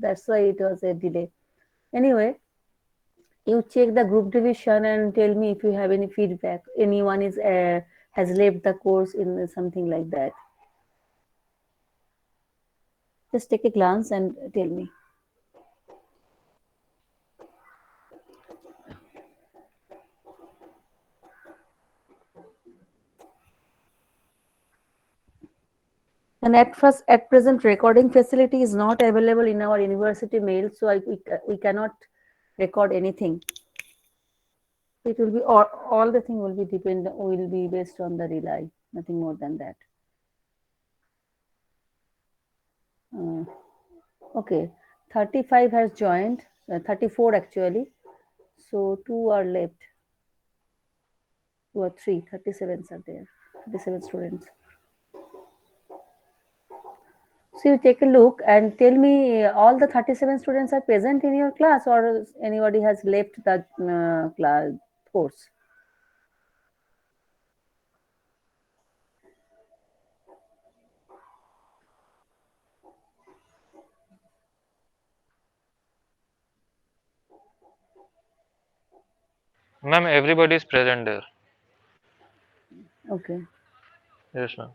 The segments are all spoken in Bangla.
That's why it was a delay. Anyway, you check the group division and tell me if you have any feedback. Anyone is has left the course in something like that. Just take a glance and tell me. And at present, recording facility is not available in our university mail, so we cannot record anything. It will be all the thing will be based on the relay, nothing more than that. Uh, okay, 35 has joined, 34 actually. So two are left, two or three, 37s are there, 37 students. So you take a look and tell me all the 37 students are present in your class or anybody has left the class course. Ma'am, everybody is present there. Okay. Yes, ma'am.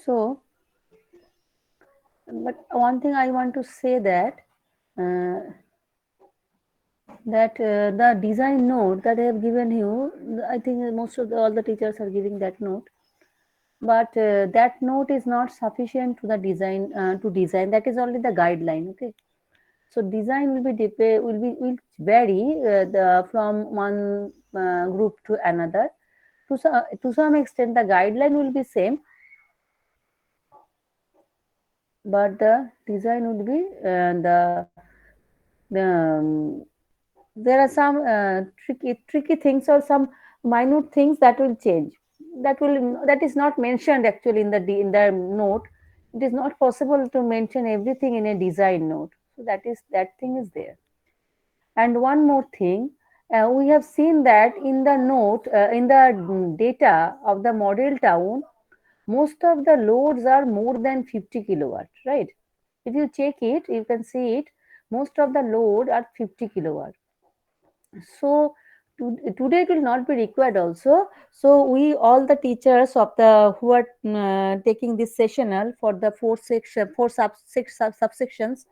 So, but one thing I want to say that uh, the design note that I have given you, I think most of all the teachers are giving that note. But that note is not sufficient to the design to design. That is only the guideline. Okay. So design will vary from one group to another. To some extent, the guideline will be same, but the design would be the there are some tricky things or some minute things that will change. That is not mentioned actually in the note. It is not possible to mention everything in a design note. So that thing is there. And one more thing, we have seen that in the note, in the data of the model town, most of the loads are more than 50 kilowatt, right? If you check it, you can see it. Most of the load are 50 kilowatt. So today it will not be required also. So we all the teachers of the who are taking this sessional for the subsections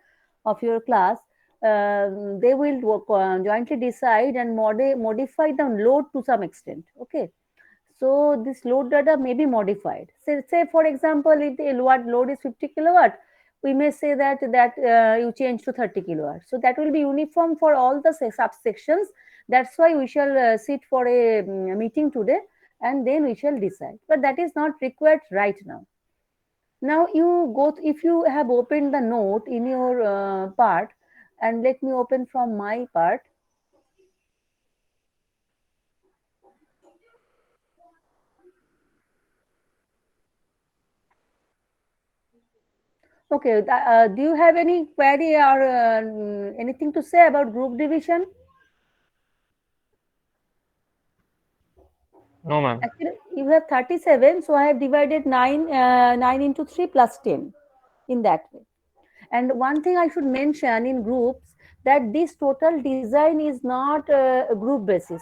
of your class, they will jointly decide and modify the load to some extent. Okay. So this load data may be modified. Say for example, if the load is 50 kilowatt, we may say that you change to 30 kilowatt. So that will be uniform for all the subsections. That's why we shall sit for a meeting today and then we shall decide. But that is not required right now. Now if you have opened the note in your part, and let me open from my part. Okay, do you have any query or anything to say about group division? No, ma'am. Actually, you have 37, so I have divided 9 into 3 plus 10 in that way. And one thing I should mention in groups that this total design is not a group basis.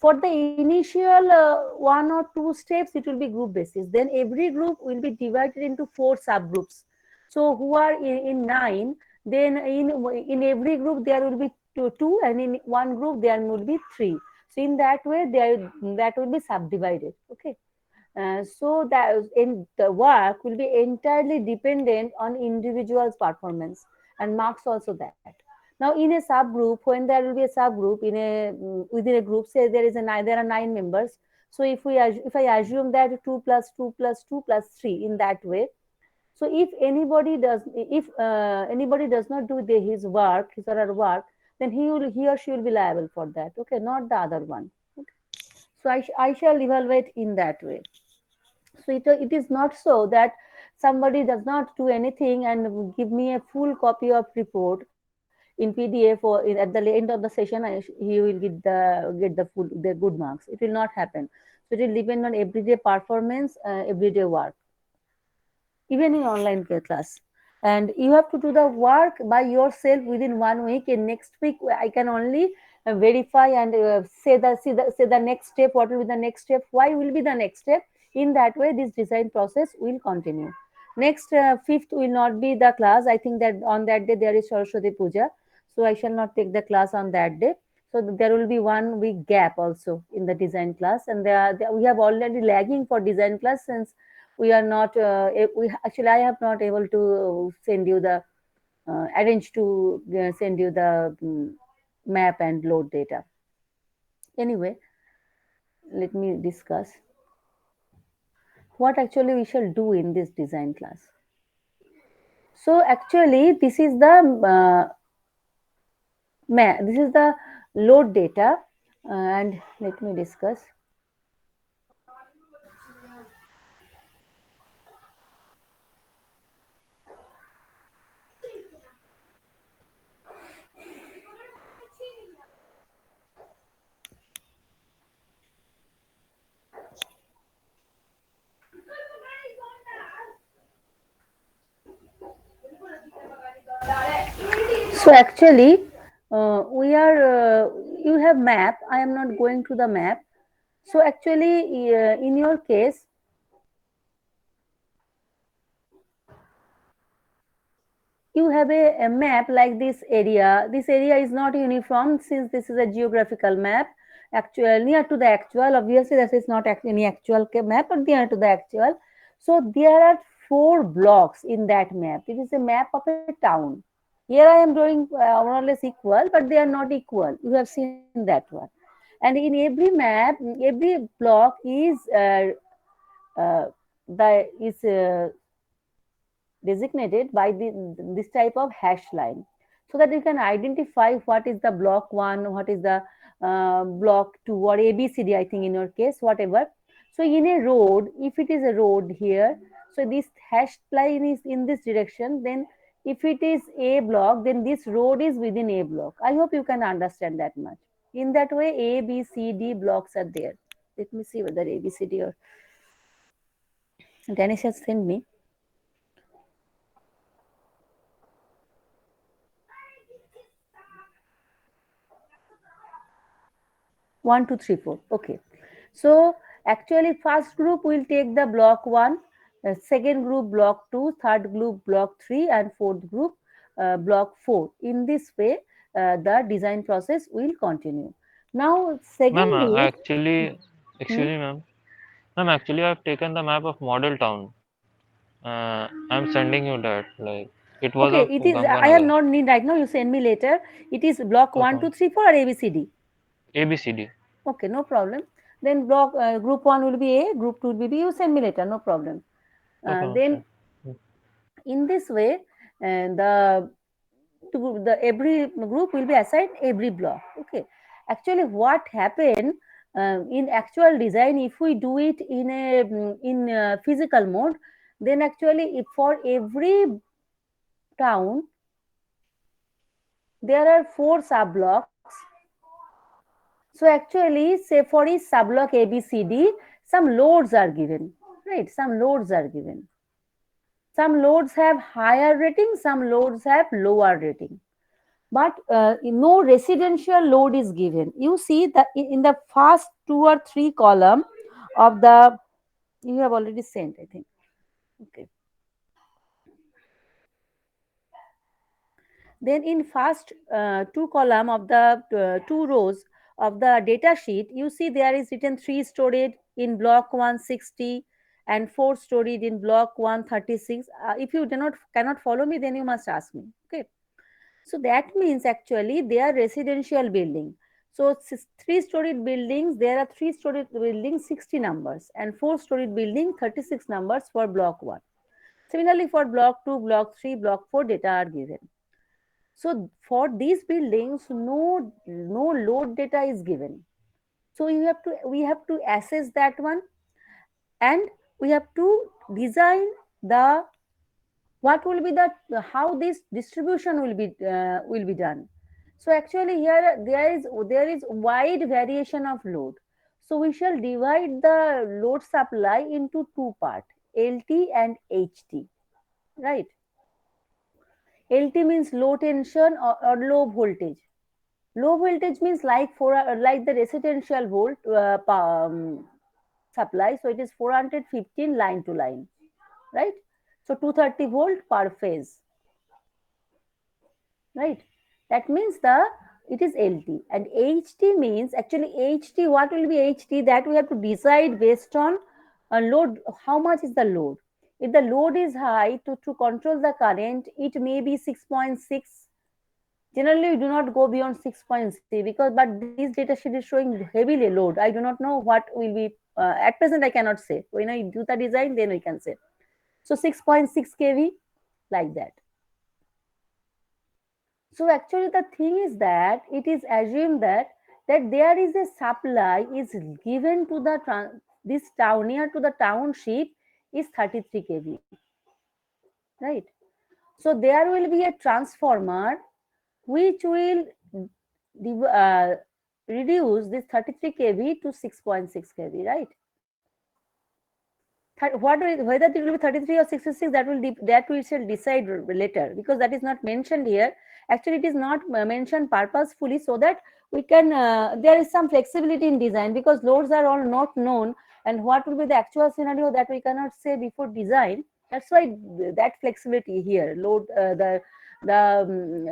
For the initial one or two steps, it will be group basis. Then every group will be divided into 4 subgroups. So who are in 9, then in every group there will be two, and in one group there will be 3. So in that way, that will be subdivided. Okay. So that in the work will be entirely dependent on individual's performance and marks also that. Now in a subgroup, when there will be a subgroup in a within a group, say there are 9 members. So if I assume that 2 plus 2 plus 2 plus 3 in that way, So if anybody does not do his work, his or her work, then he or she will be liable for that. Okay, not the other one. Okay. So I shall evaluate in that way. So it is not so that somebody does not do anything and give me a full copy of report in PDF, or at the end of the session he will get the good marks. It will not happen. So it will depend on everyday performance, everyday work, even in online class. And you have to do the work by yourself within 1 week. In next week I can only verify and say the next step, what will be the next step, why will be the next step. In that way this design process will continue. Next, fifth will not be the class. I think that on that day there is Saraswati Puja, so I shall not take the class on that day. So there will be 1 week gap also in the design class, and we have already lagging for design class, since we are not we actually I have not able to send you the arrange to send you the map and load data. Anyway, let me discuss what actually we shall do in this design class. So actually this is the this is the load data, and let me discuss. So actually, we are you have map. I am not going to the map. So actually, in your case, you have a map like this area. This area is not uniform, since this is a geographical map. Actual near to the actual. Obviously, that is not any actual map, but near to the actual. So there are 4 blocks in that map. It is a map of a town. Here I am drawing more or less equal, but they are not equal. You have seen that one. And in every map, every block is the is designated by this type of hash line, so that you can identify what is the block 1, what is the block 2, or ABCD, I think in your case, whatever. So in a road, if it is a road here, so this hash line is in this direction, then if it is a block, then this road is within a block. I hope you can understand that much. In that way, A, B, C, D blocks are there. Let me see whether ABCD or Dennis has sent me. 1, 2, 3, 4. Okay. So actually, first group will take the block 1, second group block 2, third group block 3, and fourth group block 4. In this way, the design process will continue. Now, Ma'am, second is, excuse hmm, me, ma'am. Ma'am, actually, I've taken the map of model town. I'm sending you that. Like, it was okay, of it is. I have Ganganagar. not need right now. You send me later. It is block Okay, one, ma'am. 2, 3, 4, or ABCD. ABCD. Okay, no problem. Then block group 1 will be A, group 2 will be B. You send me later, no problem. Okay, ma'am, Then sure. Mm. in this way, the every group will be assigned every block. Okay, actually what happened in actual design, if we do it in a physical mode, then actually if for every town there are 4 sub blocks. So actually, say for each sub block ABCD, some loads are given, right? Some loads are given. Some loads have higher rating, some loads have lower rating, but no residential load is given. You see that in the first 2 or 3 column of the, you have already sent, I think. Okay. Then in first 2 column of the 2 rows of the data sheet, you see there is written 3 stored in block 160 and 4 stored in block 136. If you do not cannot follow me, then you must ask me. Okay. So that means actually they are residential building. So 3 storied buildings, there are 3 storied buildings 60 numbers, and 4 storied building 36 numbers for block 1. Similarly, for block 2, block 3, block 4, data are given. So for these buildings, no load data is given. So we have to assess that one, and we have to design the what will be the how this distribution will be done. So actually here there is wide variation of load. So we shall divide the load supply into two parts, LT and HT, right? LT means low tension or low voltage. Low voltage means like the residential supply. So it is 415 line to line, right? So 230 volt per phase, right? That means it is LT. And HT means, actually HT, what will be HT, that we have to decide based on a load, how much is the load. If the load is high, to control the current, it may be 6.6. Generally we do not go beyond 6.3, because but this data sheet is showing heavily load. I do not know what will be, at present I cannot say. When I do the design, then we can say. So 6.6 kV, like that. So actually the thing is that it is assumed that there is a supply is given to this town, near to the township, is 33 kV, right? So there will be a transformer which will uh, reduce this 33 kV to 6.6 kV, right? Whether it will be 33 or 66, that we shall decide later, because that is not mentioned here. Actually it is not mentioned purposefully, so that we can there is some flexibility in design, because loads are all not known, and what will be the actual scenario, that we cannot say before design. That's why that flexibility here. The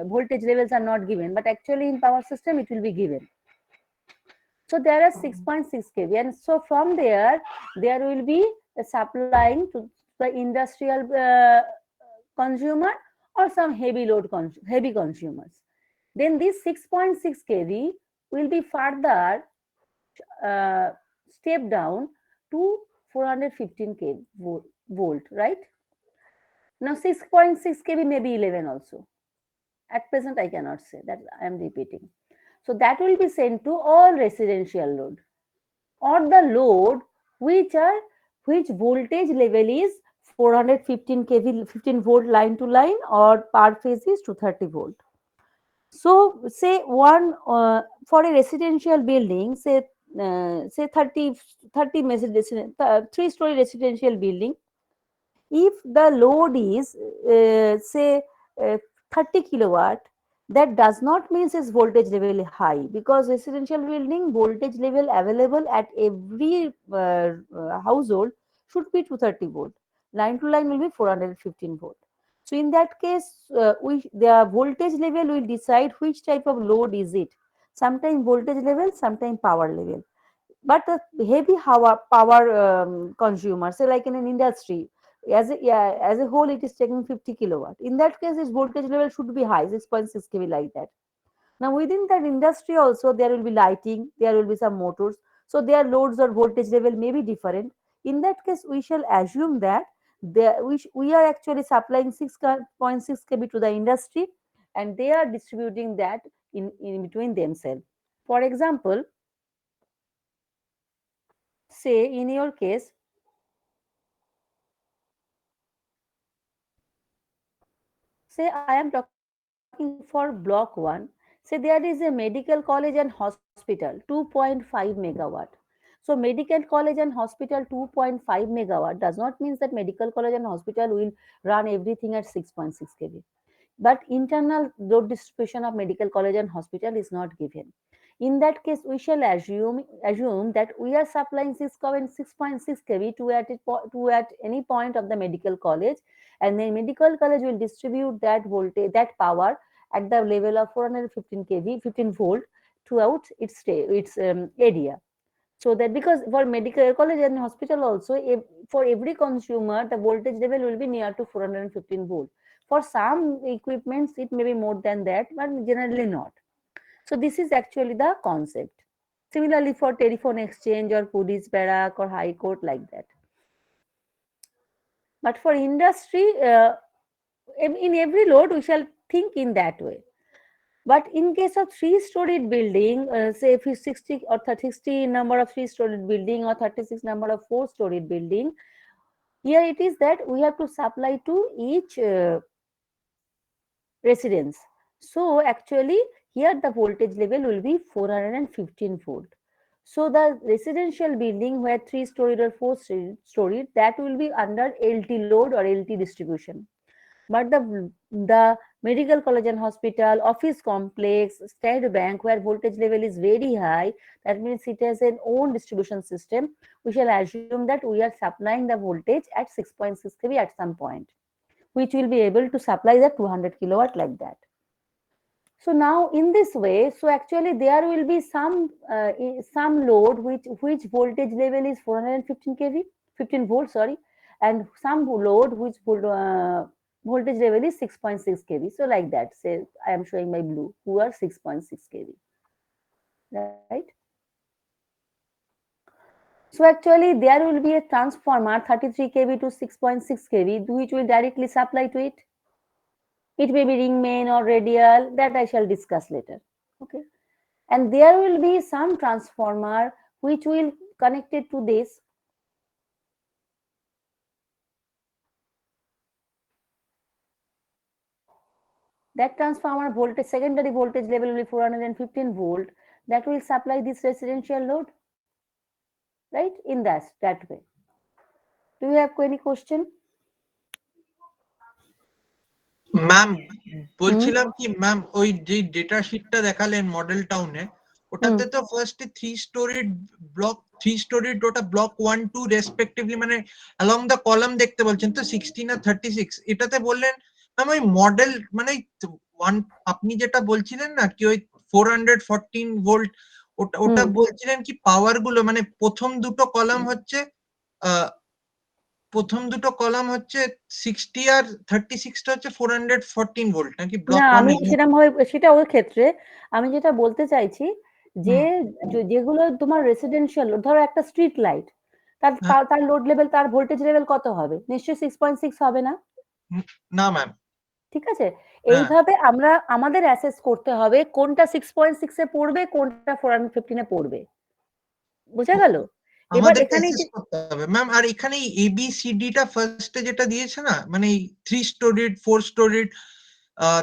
voltage levels are not given, but actually in power system it will be given. So there are 6.6 kV, and so from there will be supplying to the industrial consumer, or some heavy consumers. Then this 6.6 kV will be further uh, stepped down to 415 kV volt, right? Now 6.6 kV may be 11 also. At present I cannot say, that I am repeating. So that will be sent to all residential load, or the load which voltage level is 415 kV, 15 volt line to line, or per phase is 230 volt. So say one for a residential building, say 3-story residential building, if the load is say uh, 30 kilowatt, that does not mean its voltage level high, because residential building voltage level available at every household should be 230 volt. Line to line will be 415 volt. So in that case, the voltage level will decide which type of load is it. Sometimes voltage level, sometimes power level. But a heavy power consumer, say like in an industry, as a whole, it is taking 50 kilowatt. In that case, its voltage level should be high, 6.6 kV, like that. Now within that industry also, there will be lighting, there will be some motors, so their loads or voltage level may be different. In that case, we shall assume that we are actually supplying 6.6 kV to the industry, and they are distributing that in between themselves. For example, say in your case, say I am talking for block 1. Say there is a medical college and hospital, 2.5 megawatt. So medical college and hospital, 2.5 megawatt, does not mean that medical college and hospital will run everything at 6.6 kV. But internal load distribution of medical college and hospital is not given. In that case, we shall assume that we are supplying 6.6 kV to at any point of the medical college, and then medical college will distribute that voltage, that power, at the level of 415 kV, 15 volt, throughout its area. So that, because for medical college and hospital also, if for every consumer the voltage level will be near to 415 volt. For some equipments it may be more than that, but generally not. So this is actually the concept. Similarly for telephone exchange or police barrack or high court, like that. But for industry, in every load, we shall think in that way. But in case of three-storied building, say if it's 60 or 60 number of three-storied building or 36 number of four-storied building, here it is that we have to supply to each residence. So actually here the voltage level will be 415 volt. So the residential building where three-storied or four-storied, that will be under LT load or LT distribution. But the medical college and hospital, office complex, state bank where voltage level is very high, that means it has an own distribution system. We shall assume that we are supplying the voltage at 6.6 kV at some point, which will be able to supply the 200 kilowatt like that. So now in this way, so actually there will be some load which voltage level is 415 kV, 15 volts, sorry, and some load which voltage level is 6.6 kV. So like that, say I am showing my blue, who are 6.6 kV, right? So actually there will be a transformer 33 kV to 6.6 kV, which will directly supply to it. It may be ring main or radial, that I shall discuss later. Okay. And there will be some transformer which will connect it to this. That transformer voltage, secondary voltage level will be 415 volt. That will supply this residential load, right? In that way. Do you have any question? Ma'am বলছিলাম কি ম্যাম, ওই যে ডেটা শিটটা দেখালেন মডেল টাউনে, ওটাতে তো ফার্স্টে থ্রি স্টোরিড ওটা ব্লক 1 2 রেসপেক্টিভলি মানে অ্যালং দ্য কলাম দেখতে বলছেন তো 16 আর 36। এটাতে বললেন ম্যাম ওই মডেল মানে আপনি যেটা বলছিলেন না কি ওই 414 ভোল্ট, ওটা বলছিলেন কি পাওয়ার গুলো মানে প্রথম দুটো কলাম হচ্ছে 60 আর 36টা হচ্ছে 414 ভোল্ট নাকি ব্লক না, 1 আমি এ? সেরকম ভাবে সেটা ওর ক্ষেত্রে আমি যেটা বলতে চাইছি যে যেগুলো তোমার রেসিডেন্সিয়াল, ধরো একটা স্ট্রিট লাইট, তার লোড লেভেল, তার ভোল্টেজ লেভেল কত হবে? নিশ্চয়ই 6.6 হবে না? না ম্যাম। ঠিক আছে, এইভাবে আমরা আমাদের অ্যাসেস করতে হবে কোনটা 6.6 এ পড়বে, কোনটা 415 এ পড়বে। বোঝা গেল? এবার আমাদের এখানে অ্যাসেস করতে হবে ম্যাম। আর এখানে এ বি সি ডি টা ফার্স্টে যেটা দিয়েছে না, মানে 3 স্টোরিড 4 স্টোরিড,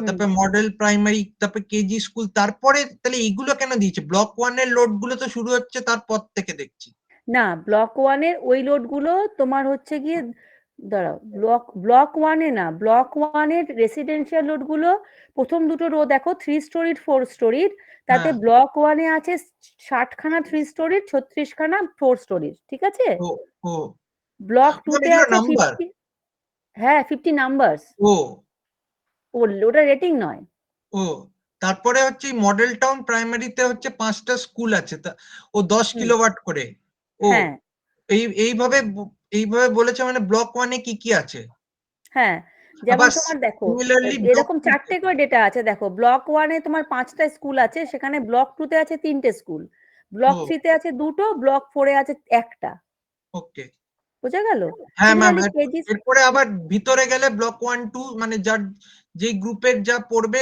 তারপরে মডেল প্রাইমারি, তারপরে কেজি স্কুল, তারপরে তাহলে এইগুলো কেন দিয়েছে? ব্লক 1 এর লোড গুলো তো শুরু হচ্ছে তারপর থেকে দেখছি। না, ব্লক 1 এর ওই লোড গুলো তোমার হচ্ছে গিয়ে, দাঁড়াও, ব্লক 1 এ না, ব্লক 1 এর রেসিডেন্সিয়াল লোড গুলো প্রথম দুটো রো দেখো, 3 স্টোরিড 4 স্টোরিড, তাতে ব্লক 1 এ আছে 60 খানা 3 স্টোরিড, 36 খানা 4 স্টোরিড, ঠিক আছে? ব্লক 2 তে আছে 50, হ্যাঁ 50 নাম্বারস। ওটা রেটিং নয়। তারপরে হচ্ছে মডেল টাউন প্রাইমারিতে হচ্ছে 5টা স্কুল আছে, ও 10 কিলোওয়াট করে। হ্যাঁ, এইভাবে বলেছে মানে ব্লক 1 এ কি কি আছে? হ্যাঁ, যেমন তোমার দেখো এরকম 4টে করে ডেটা আছে। দেখো ব্লক 1 এ তোমার 5টা স্কুল আছে, সেখানে ব্লক 2 তে আছে 3টে স্কুল, ব্লক 3 তে আছে 2টো, ব্লক 4 এ আছে 1টা। ওকে, বোঝা গেল? হ্যাঁ ম্যাম। সিমিলারলি কেজি, এরপরে আবার ভিতরে গেলে ব্লক 1 2 মানে যার যে গ্রুপের যা পড়বে,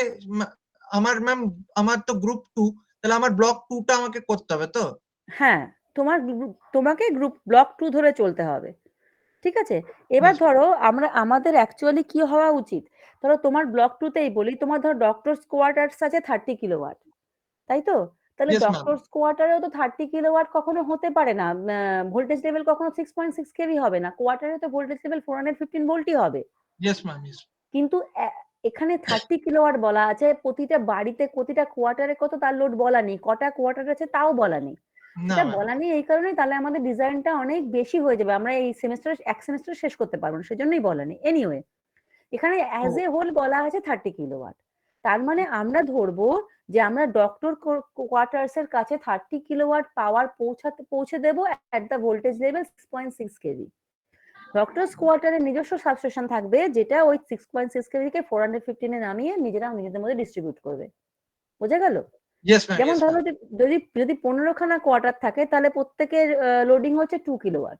আমার ম্যাম আমার তো গ্রুপ 2, তাহলে আমার ব্লক 2 টা আমাকে করতে হবে তো? হ্যাঁ, তোমাকে গ্রুপ ব্লক 2 ধরে চলতে হবে, ঠিক আছে? এবার ধরো আমাদের অ্যাকচুয়ালি কি হওয়া উচিত, ধরো তোমার ব্লক 2 তেই বলি, তোমার ধরো ডক্টরস কোয়ার্টার্স আছে 30 কিলোওয়াট, তাই তো? তাহলে ডক্টরস কোয়ার্টারেও তো 30 কিলোওয়াট কখনো হতে পারে না, ভোল্টেজ লেভেল কখনো 6.6 কেভি হবে না, কোয়ার্টারে তো ভোল্টেজ লেভেল 415 ভোল্টই হবে। কিন্তু এখানে 30 কিলোওয়াট বলা আছে, প্রতিটা বাড়িতে প্রতিটা কোয়ার্টারে কত তার লোড বলা নেই, কটা কোয়ার্টার আছে তাও বলা নেই। সেটা বলা নেই এই কারণে, তাহলে আমাদের ডিজাইনটা অনেক বেশি হয়ে যাবে, আমরা এই এক সেমিস্টার শেষ করতে পারবো না, সেজন্যই বলা নেই। এনিওয়ে, এখানে অ্যাজ এ হোল বলা আছে 30 কিলোওয়াট। তার মানে আমরা ধরবো যে আমরা ডক্টর কোয়ার্টার্স এর কাছে 30 কিলোওয়াট পাওয়ার পৌঁছে দেবো at the voltage level 6.6 KV. Doctors কোয়ার্টারের নিজস্ব সাবস্টেশন থাকবে, যেটা ওই 6.6 কেভি কে 415 এ নামিয়ে নিজেদের মধ্যে ডিস্ট্রিবিউট করবে। বোঝা গেল? যেমন ধরো যদি 15 খানা কোয়ার্টার থাকে, তাহলে প্রত্যেকের লোডিং হচ্ছে 2 কিলোওয়াট।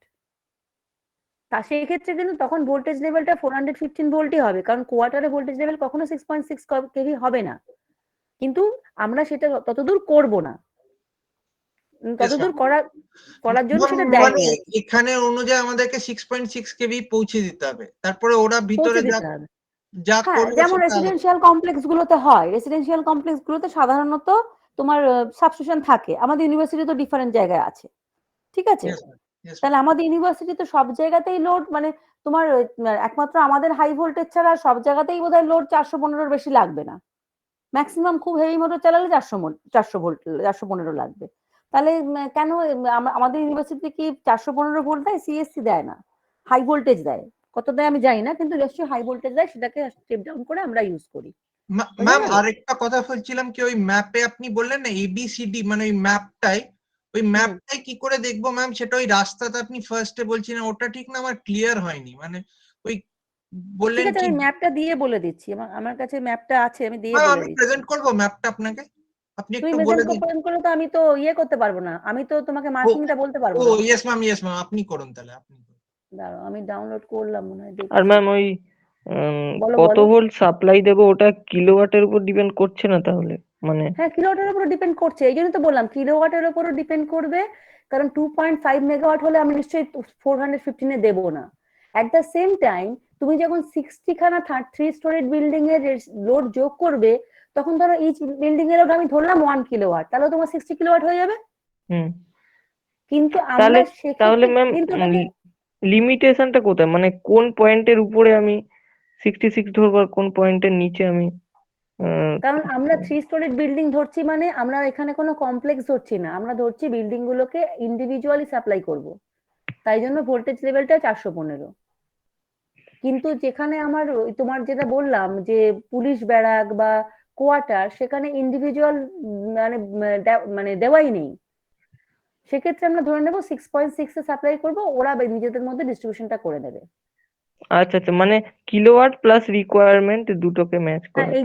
তা সেই ক্ষেত্রে কিন্তু তখন ভোল্টেজ লেভেলটা 415 ভোল্টই হবে, কারণ কোয়ার্টারে ভোল্টেজ লেভেল কখনো 6.6 কেভি হবে না। কিন্তু আমরা সেটা ততদূর করব না, ততদূর করার জন্য সেটা মানে দেয়নি আর কি, এখানে অনুযায়ী আমাদেরকে 6.6 কেভি পৌঁছে দিতে হবে, তারপরে ওরা ভিতরে পৌঁছে যা দিতে হবে। যা হ্যাঁ, করবে যেমন সেটা রেসিডেন্সিয়াল কমপ্লেক্স গুলোতে হয়, রেসিডেন্সিয়াল কমপ্লেক্স গুলোতে সাধারণত তোমার সাবস্টেশন থাকে। আমাদের ইউনিভার্সিটি তো ডিফারেন্ট জায়গায় আছে, ঠিক আছে? Yes, ma'am. Yes, ma'am. তাহলে আমাদের ইউনিভার্সিটি তো সব জায়গাতেই লোড, মানে তোমার একমাত্র আমাদের হাই ভোল্টেজ ছাড়া সব জায়গাতেই বোধহয় লোড 415-র বেশি লাগবে না। ম্যাক্সিমাম খুব হেভি মোটর চালালে 400 ভোল্ট 415 লাগবে। তাহলে কেন আমাদের ইউনিভার্সিটি কি 415 ভোল্ট দেয়? সিএসসি দেয় না, হাই ভোল্টেজ দেয়। কত দেয় আমি জানি না, কিন্তু নিশ্চয়ই হাই ভোল্টেজ দেয়, সেটাকে স্টেপ ডাউন করে আমরা ইউজ করি। বোঝা ম্যাম গেল? আরেকটা কথা বলছিলাম কি, ওই ম্যাপে আপনি বললেন না এবিসিডি, মানে ওই ম্যাপটাই কি করে দেখবো ম্যাম? সেটা ওই রাস্তাটা আপনি ফার্স্টে বলছিলেন, ওটা ঠিক না আমার ক্লিয়ার হয়নি। মানে ওই ঠিক বললেন আছে, কি, আমি ম্যাপটা দিয়ে বলে দিচ্ছি, আমার কাছে ম্যাপটা আছে, আমি দিয়ে ম্যাম বলে আমি দিচ্ছি। প্রেজেন্ট করবো ম্যাপটা আপনাকে, আপনি তুমি একটু বলে মেজার্স দিন। প্রেজেন্ট করলে তো আমি তো ইয়ে করতে পারবো না, আমি তো তোমাকে ও মার্কিংটা বলতে পারবো ও না। ইয়েস ম্যাম আপনি করুন তাহলে, আপনি করুন। দাঁড়াও, আমি ডাউনলোড করলাম মনে হয়, আর দেখছি। ম্যাম ওই বলো কত বলো। ভোল্ট সাপ্লাই দেবো ওটা কিলোওয়াটের উপর ডিপেন্ড করছে না তাহলে? মানে হ্যাঁ, কিলোওয়াটের উপর ডিপেন্ড করছে, এই জন্য তো বললাম কিলোওয়াটের উপরও ডিপেন্ড করবে। কারণ 2.5 মেগাওয়াট হলে আমি নিশ্চয়ই 415 দেবো না। অ্যাট দ্য সেম টাইম তুমি যখন 60 খানা 3 স্টোরেড বিল্ডিং এর লোড যোগ করবে, তখন ধরো ইচ বিল্ডিং এর লোড আমি ধরলাম 1 কিলোওয়াট, তাহলে তোমার 60 কিলোওয়াট হয়ে যাবে। হুম কিন্তু আমরা তাহলে তাহলে সেক্ষেত্রে ম্যাম কিন্তু ওটাকে, লিমিটেশনটা কোথায়? মানে কোন পয়েন্টের উপরে আমি 66 ধরবো আর কোন পয়েন্টের নিচে আমি কারণ আমরা 3 স্টোরেড বিল্ডিং ধরছি, মানে আমরা এখানে কোনো কমপ্লেক্স ধরছি না, আমরা ধরছি বিল্ডিং গুলোকে ইন্ডিভিজুয়ালি সাপ্লাই করব। তাই জন্য ভোল্টেজ লেভেলটা 415। কিন্তু যেখানে আমার তোমার যেটা বললাম যে পুলিশ ব্যারাক বা কোয়ার্টার, সেখানে ইন্ডিভিজুয়াল মানে মানে দেওয়াই নেই। সেক্ষেত্রে আমরা ধরে নেবো 6.6 এ সাপ্লাই করবো, ওরা নিজেদের মধ্যে ডিস্ট্রিবিউশনটা করে নেবে। আচ্ছা আচ্ছা, মানে কিলোওয়াট প্লাস রিকোয়ারমেন্ট দুটোকে ম্যাচ হ্যাঁ, করে। এই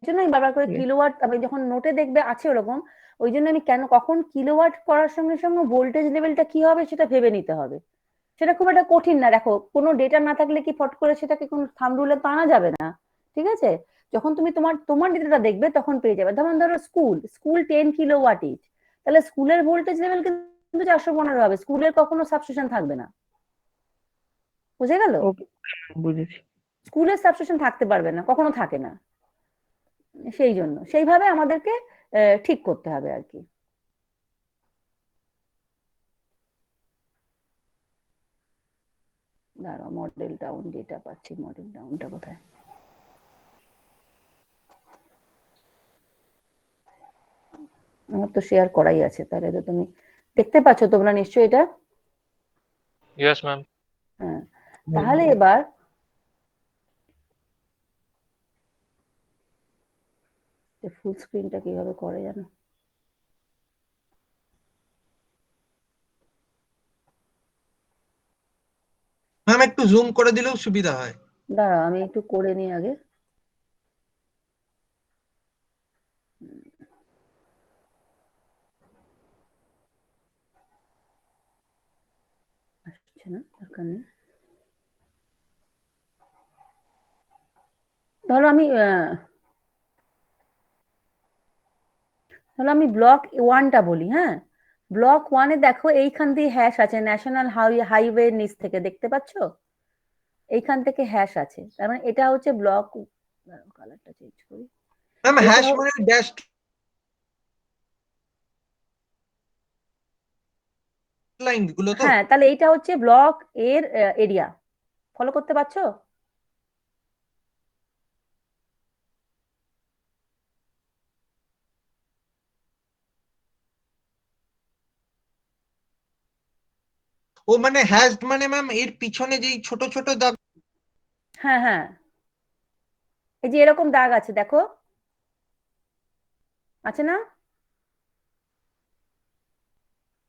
জন্যই বারবার করে ঠিক আছে। কিলোওয়াট, আমি যখন নোটে দেখবে আছে ওরকম, ওই জন্য আমি কেন কখন কিলোওয়াট করার সঙ্গে সঙ্গে ভোল্টেজ লেভেলটা কি হবে সেটা ভেবে নিতে হবে। সেটা খুব একটা কঠিন না, দেখো কোনো ডেটা না থাকলে কি ফট করে সেটাকে কোনো থাম্ব রুলে তো আনা যাবে না, ঠিক আছে? যখন তুমি তোমার তোমার ডেটাটা দেখবে তখন পেয়ে যাবে। ধরো স্কুল 10 কিলোওয়াট ইচ, তাহলে স্কুলের ভোল্টেজ লেভেল কিন্তু 415 হবে, স্কুলের কখনো সাবস্টেশন থাকবে না। বুঝে গেল? ওকে, বুঝেছি। স্কুলের সাবস্টেশন থাকতে পারবে না, কখনো থাকে না। সেই জন্য সেইভাবে আমাদেরকে ঠিক করতে হবে আর কি। দাঁড়াও, মডেল টাউন যেটা পাচ্ছি, মডেল টাউনটা কোথায়? আমার তো শেয়ার করাই আছে, তাহলে তো তুমি দেখতে পাচ্ছ তোমরা নিশ্চয়ই এটা। Yes, ma'am. হ্যাঁ, তাহলে এবার ফুল স্ক্রিনটা কিভাবে করে জানো? ম্যাম একটু জুম করে দিলেও সুবিধা হয়। দাঁড়াও, আমি একটু করে নিই আগে। আসছে না, দরকার নেই। ধরো ব্লক 1টা বলি, হ্যাঁ। ব্লক 1-এ দেখো এইখান দিয়ে হ্যাশ আছে, ন্যাশনাল হাইওয়ে নিচ থেকে দেখতে পাচ্ছ, এইখান থেকে হ্যাশ আছে, তার মানে এটা হচ্ছে ব্লক। কালারটা চেঞ্জ করি। ম্যাম এটা হ্যাশ মানে ড্যাশ লাইন গুলো তো? হ্যাঁ, তাহলে এইটা হচ্ছে ব্লক এর এরিয়া। ফলো করতে পারছো? ও মানে হ্যাশ মানে ম্যাম এর পিছনে যেই ছোট ছোট দাগ। হ্যাঁ হ্যাঁ, এই যে এরকম দাগ আছে দেখো, আছে না?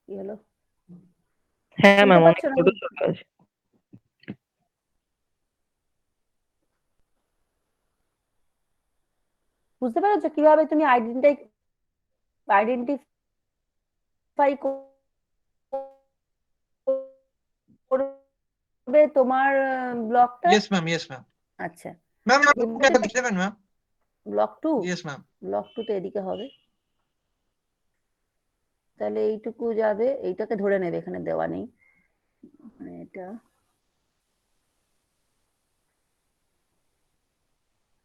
কি হলো, হ্যাঁ শুনতে ম্যাম, অনেক পাচ্ছ ছোট নাকি? ছোট আছে। বুঝতে পেরেছো কিভাবে তুমি আইডেন্টিফাই করবে হবে তোমার ব্লকটা? Yes ma'am, yes ma'am. আচ্ছা, ম্যাম এবারে লিখে দেবেন ma'am. Block 2, yes ma'am. Block 2 তো এদিকে হবে, তাহলে এইটুকু যাবে, এইটাকে ধরে নেবে, এখানে দেওয়া নেই, মানে এটা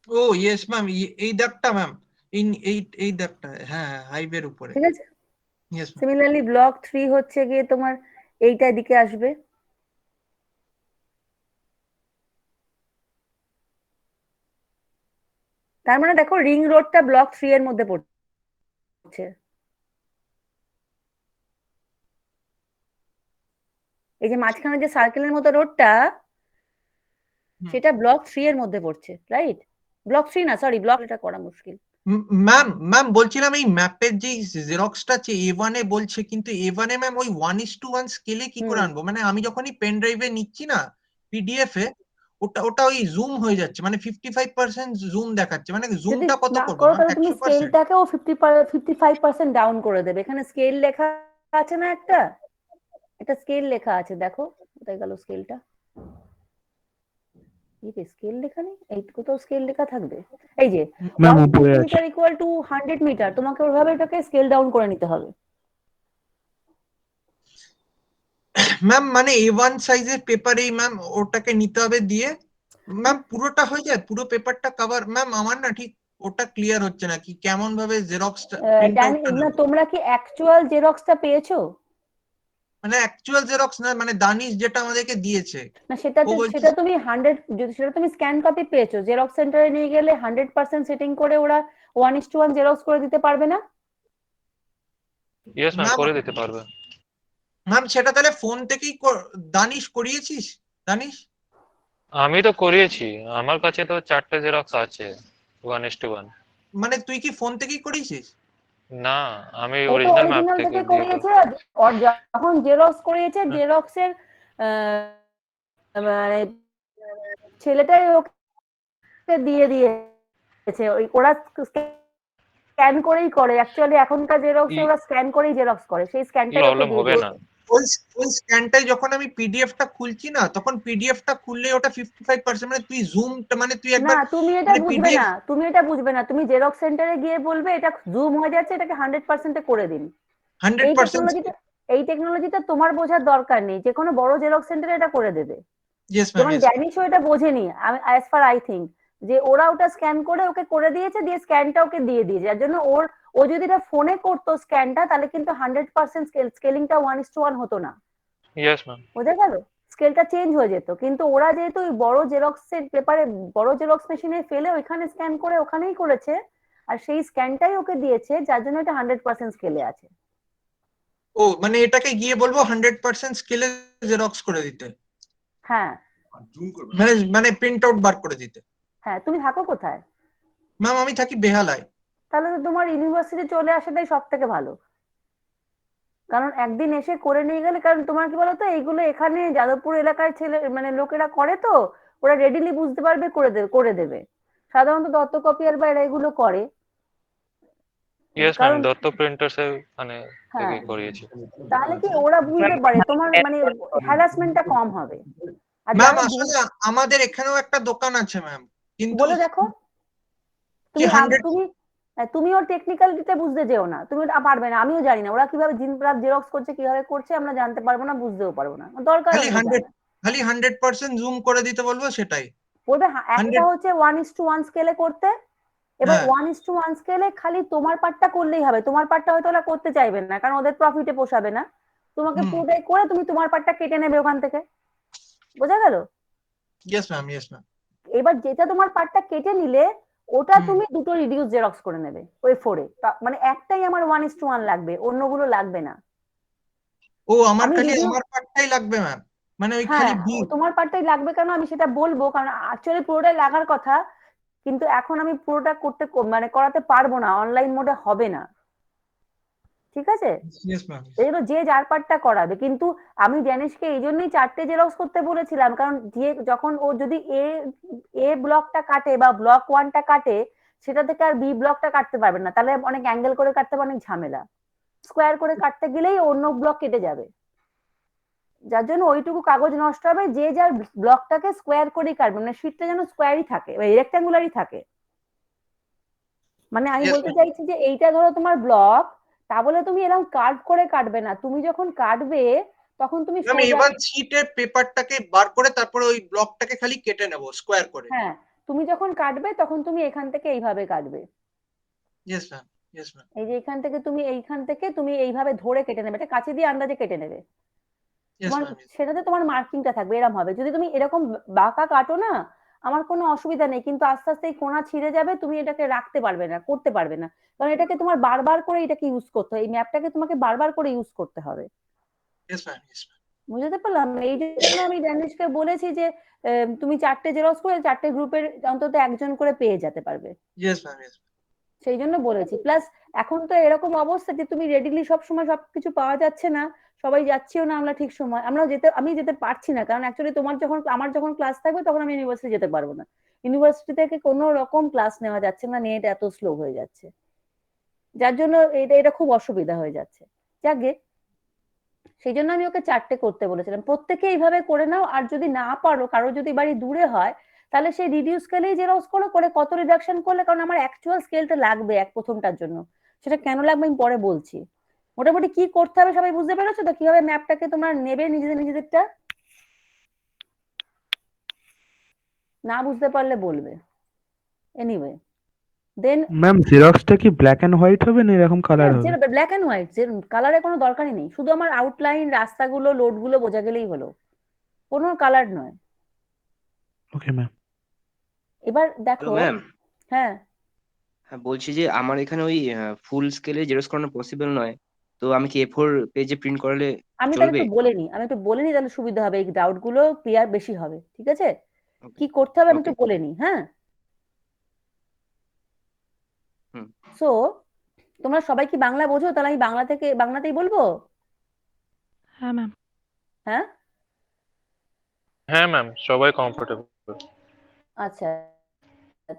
ও ইয়েস ম্যাম, এই দাগটা ম্যাম, এই দাগটা, হ্যাঁ হাইওয়ের উপরে। ঠিক আছে। Yes ma'am. সিমিলারলি ব্লক 3 হচ্ছে গিয়ে তোমার এইটা দিকে আসবে, তার মানে দেখো রিং রোডটা ব্লক 3 এর মধ্যে পড়ছে, এই যে মাঝখানে যে সার্কেলের মতো রোডটা, সেটা ব্লক 3 এর মধ্যে পড়ছে, রাইট? ব্লক 3 না, সরি, ব্লক, এটা করা মুশকিল। ম্যাম ম্যাম বলছিলাম এই ম্যাপের যে জেরক্সটা আছে A1 এ বলছে, কিন্তু A1 এ ম্যাম ওই 1:1 স্কেলে কি করে আনবো? মানে আমি যখনই পেন ড্রাইভে নিচ্ছি না পিডিএফ এ, ওটা ওই জুম হয়ে যাচ্ছে, মানে 55% জুম দেখাচ্ছে, মানে যদি জুমটা কত না করবো করো ম্যাম? তাহলে তুমি 100%? স্কেলটাকেও 55% ডাউন করে দেবে, এখানে স্কেল লেখা আছে না একটা, এটা স্কেল লেখা আছে, দেখো কোথায় গেল স্কেলটা, এই যে স্কেল লেখা নেই, এইটুকু তো স্কেল লেখা থাকবে, এই যে ম্যাম 1 উপরে আছে। সেন্টিমিটার ইকুয়াল টু 100 মিটার, তোমাকে ওইভাবে এটাকে স্কেল ডাউন করে নিতে হবে। ম্যাম মানে A1 সাইজের পেপারেই ম্যাম ওটাকে নিতে হবে, দিয়ে ম্যাম পুরোটা হয়ে যায়, পুরো পেপারটা কভার? ম্যাম আমার না ঠিক ওটা ক্লিয়ার হচ্ছে না, কি কেমন ভাবে জেরক্সটা প্রিন্ট আউটটা না, নেবো? তোমরা কি অ্যাকচুয়াল জেরক্সটা পেয়েছো? মানে অ্যাকচুয়াল জেরক্স না, মানে দানিশ যেটা আমাদেরকে দিয়েছে না, ও বলছে। সেটা তুমি 100, যদি সেটা তুমি স্ক্যান কপি পেয়েছো, জেরক্স সেন্টারে নিয়ে গেলে 100% সেটিং করে ওরা 1:1 জেরক্স করে দিতে পারবে না? ইয়েস ম্যাম, ম্যাম করে দিতে পারবে। ম্যাম সেটা তাহলে ফোন থেকেই দানিশ করিয়েছিস? দানিশ আমি তো করিয়েছি, আমার কাছে তো 4টে জেরক্স আছে 1:1। মানে তুই কি ফোন থেকেই করিয়েছিস? না, আমি ও তো অরিজিনাল ম্যাপ অরিজিনাল থেকে থেকে দিয়ে করিয়েছে, আর যখন জেরক্স করিয়েছে হুম। জেরক্সের মানে ছেলেটাই ওকে দিয়ে দিয়েছে, ওই ওরা স্ক্যান করেই করে, অ্যাকচুয়ালি এখনকার জেরক্সে ওরা স্ক্যান করেই জেরক্স করে, সেই কি স্ক্যানটাই ওকে প্রবলেম দিয়ে হবে না? দিয়েছে। ওই ওই স্ক্যানটাই যখন আমি পিডিএফটা খুলছি না, তখন পিডিএফটা খুললে ওটা 55%, মানে তুই জুমটা, মানে তুই না, একবার তুমি এটা মানে বুঝবে পিডিএফ না, তুমি জেরক্স সেন্টারে গিয়ে বলবে এটা জুম হয়ে যাচ্ছে, এটাকে 100% করে দিন। এই 100%। টেকনোলজিটা এই টেকনোলজিটা তোমার বোঝার দরকার নেই, যে কোনো বড় জেরক্স সেন্টারে এটা করে দেবে। ইয়েস ম্যাম, যেমন ইয়েস। ড্যানিশও এটা বোঝেনি, আমি অ্যাজ ফার আই থিঙ্ক, যে ওরা ওটা স্ক্যান করে ওকে করে দিয়েছে, দিয়ে স্ক্যানটা ওকে দিয়ে দিয়েছে, যার জন্য ও যদি এটা ফোনে করতো স্ক্যানটা, তাহলে কিন্তু 100% স্কেলিংটা 1:1 হতো না, ইয়েস ম্যাম। বোঝা গেল? স্কেলটা চেঞ্জ হয়ে যেত, কিন্তু ওরা যেহেতু ওই বড় জেরক্সের পেপারে বড় জেরক্স মেশিনে ফেলে ওইখানে স্ক্যান করে ওখানেই করেছে, আর সেই স্ক্যানটাই ওকে দিয়েছে, যার জন্য এটা 100% স্কেলে আছে। ও মানে এটাকে গিয়ে বলবো 100% স্কেলে জেরক্স করে দিতে, হ্যাঁ, মানে মানে প্রিন্ট আউট বার করে দিতে। হ্যাঁ, তুমি থাকো কোথায়? ম্যাম আমি থাকি বেহালায়। তাহলে তো তোমার ইউনিভার্সিটি চলে আসাটাই সব থেকে ভালো, কারণ একদিন এসে করে নিয়ে গেলে, কারণ তোমার কি বলতো, এইগুলো এখানে যাদবপুর এলাকার ছেলে মানে লোকেরা করে, তো ওরা রেডিলি বুঝতে পারবে, করে দেবে সাধারণত দত্ত কপিয়ার বা এরা এগুলো করে, ইয়েস ম্যাম, কারণ দত্ত প্রিন্টার্স এর মানে হ্যাঁ, থেকে করিয়েছি। তাহলে কি ওরা বুঝতে পারে, তোমার মানে হ্যারাসমেন্টটা কম হবে। আর ম্যাম যারা আসলে আমাদের এখানেও একটা দোকান আছে ম্যাম, কিন্তু বলে দেখো, কি তুমি 100। তুমিও টেকনিক্যালিটিটা বুঝতে যেও না, তুমি ওটা পারবে না, আমিও জানি না ওরা কিভাবে জিনপ্রাপ জেরক্স করছে, কিভাবে করছে, আমরা জানতে পারবো না, বুঝতেও পারবো না, দরকার খালি নেই 100, জানা। খালি 100% জুম করে দিতে বলবো, সেটাই। বলবে একটা 100। হচ্ছে 1:1 স্কেলে করতে, এবার হ্যাঁ। 1:1 স্কেলে খালি তোমার পার্টটা করলেই হবে, তোমার পার্টটা হয়তো ওরা করতে চাইবে না, কারণ ওদের প্রফিটে পোষাবে না, তোমাকে হুম। পুরোটাই করে তুমি তোমার পার্টটা কেটে নেবে ওখান থেকে, বোঝা গেল? Yes ma'am, yes ma'am. এবার যেটা তোমার পার্টটা কেটে নিলে, ওটা হুম। তুমি দুটো রিডিউস জেরক্স করে নেবে ওই 4-এ, মানে একটাই আমার 1:1 লাগবে, অন্যগুলো লাগবে না। ও আমার আমি খালি রিডিউস, আমার পার্টটাই লাগবে ম্যাম, মানে ওই খালি হ্যাঁ, বি। তোমার পার্টটাই লাগবে, কেন আমি সেটা বলবো, কারণ অ্যাকচুয়ালি পুরোটাই লাগার কথা, কিন্তু এখন আমি পুরোটা করতে মানে করাতে পারবো না, অনলাইন মোডে হবে না, ঠিক আছে? Yes ma'am. এই জন্য যে যার পার্টটা করাবে, কিন্তু আমি জ্ঞানেশকে এই জন্যই 4টে জেরক্স করতে বলেছিলাম, কারণ যে যখন ও যদি এ ব্লকটা কাটে বা ব্লক 1টা কাটে, সেটা থেকে আর বি ব্লকটা কাটতে পারবে না, তাহলে অনেক অ্যাঙ্গেল করে কাটতে হবে, অনেক ঝামেলা, স্কোয়ার করে কাটতে গেলেই অন্য ব্লক কেটে যাবে, যার জন্য ওইটুকু কাগজ নষ্ট হবে, যে যার ব্লকটাকে স্কোয়ার করেই কাটবে, মানে শীটটা যেন স্কোয়ারই থাকে, রেক্ট্যাঙ্গুলারই থাকে। মানে আমি Yes, বলতে ma'am. চাইছি যে এইটা ধরো তোমার ব্লক, তা বলে তুমি এরকম কার্ভ করে কাটবে না, তুমি যখন কাটবে তখন তুমি ম্যাম সোজা, এবার শীটের পেপারটাকে বার করে তারপরে ওই ব্লকটাকে খালি কেটে নেব স্কোয়ার করে। হ্যাঁ তুমি যখন কাটবে তখন তুমি এখান থেকে এইভাবে কাটবে, ইয়েস ম্যাম, ইয়েস ম্যাম। এই যে এইখান থেকে তুমি এইভাবে ধরে কেটে নেবে, এটা কাছে দিয়ে আন্দাজে কেটে নেবে। ইয়েস তোমার ম্যাম। সেটাতে তোমার মার্কিংটা থাকবে, এরকম হবে। যদি তুমি এরকম বাঁকা কাটো না, আমার কোনো অসুবিধা নেই, কিন্তু আস্তে আস্তে এই কোণা ছিঁড়ে যাবে, তুমি এটাকে রাখতে পারবে না, করতে পারবে না, কারণ এটাকে তোমার বারবার করে এটাকে ইউজ করতে হবে, এই ম্যাপটাকে তোমাকে বারবার করে ইউজ করতে হবে। Yes ma'am, yes ma'am. বুঝতে পারলাম? এই জন্য আমি ড্যানিশকে বলেছি যে তুমি 4টে জেরক্স করে 4টে গ্রুপের অন্তত একজন করে পেয়ে যেতে পারবে, ইয়েস ম্যাম, ইয়েস ম্যাম। সেই জন্য বলেছি। প্লাস এখন তো এরকম অবস্থা যে তুমি রেডিলি সবসময় সবকিছু পাওয়া যাচ্ছে না, সবাই যাচ্ছেও না, আমরা ঠিক সময় আমি যেতে পারছি না, কারণ অ্যাকচুয়ালি আমার যখন ক্লাস থাকবে তখন আমি ইউনিভার্সিটি যেতে পারবো না, ইউনিভার্সিটি থেকে কোনো রকম ক্লাস নেওয়া যাচ্ছে না, নেট এত স্লো হয়ে যাচ্ছে, যার জন্য এটা এটা খুব অসুবিধা হয়ে যাচ্ছে। যাকে সেই জন্য আমি ওকে 4টে করতে বলেছিলাম, প্রত্যেকে এইভাবে করে নাও, আর যদি না পারো, কারো যদি বাড়ি দূরে হয়, তাহলে সেই রিডিউস স্কেলেই জেরক্স করো, করে কত রিডাকশন করলে, কারণ আমার অ্যাকচুয়াল স্কেলটা লাগবে প্রথমটার জন্য, সেটা কেন লাগবে আমি পরে বলছি। মোটামুটি কি করতে হবে সবাই বুঝতে পেরেছো তো, কিভাবে ম্যাপটাকে তোমরা নেবে নিজেদেরটা? না বুঝতে পারলে বলবে, এনিওয়ে দেন। ম্যাম জেরক্সটা কি ব্ল্যাক এন্ড হোয়াইট হবে না এরকম কালার হবে? ব্ল্যাক এন্ড হোয়াইট, যে কালারের কোনো দরকারই নেই, শুধু আমার আউটলাইন, রাস্তাগুলো, লোডগুলো বোঝা গেলেই হলো, কোনো কালার নয়। Okay ma'am. এবার হ্যালো দেখো। ম্যাম। হ্যাঁ হ্যাঁ, বলছি যে আমার এখানে ওই ফুল স্কেলে জেরক্স করানো পসিবল নয়, তো আমি কি A4 পেজে প্রিন্ট করালে আমি তাহলে চলবে? একটু বলে নিই, তাহলে সুবিধা হবে, এই ডাউট গুলো ক্লিয়ার বেশি হবে, ঠিক আছে? ওকে, কি করতে হবে আমি ওকে। একটু বলে নিই, হ্যাঁ। হুম। সো তোমরা সবাই কি বাংলা বোঝো? তাহলে আমি বাংলাতেই বলবো। হ্যাঁ ম্যাম। হ্যাঁ হ্যাঁ ম্যাম, সবাই কমফোর্টেবল। আচ্ছা,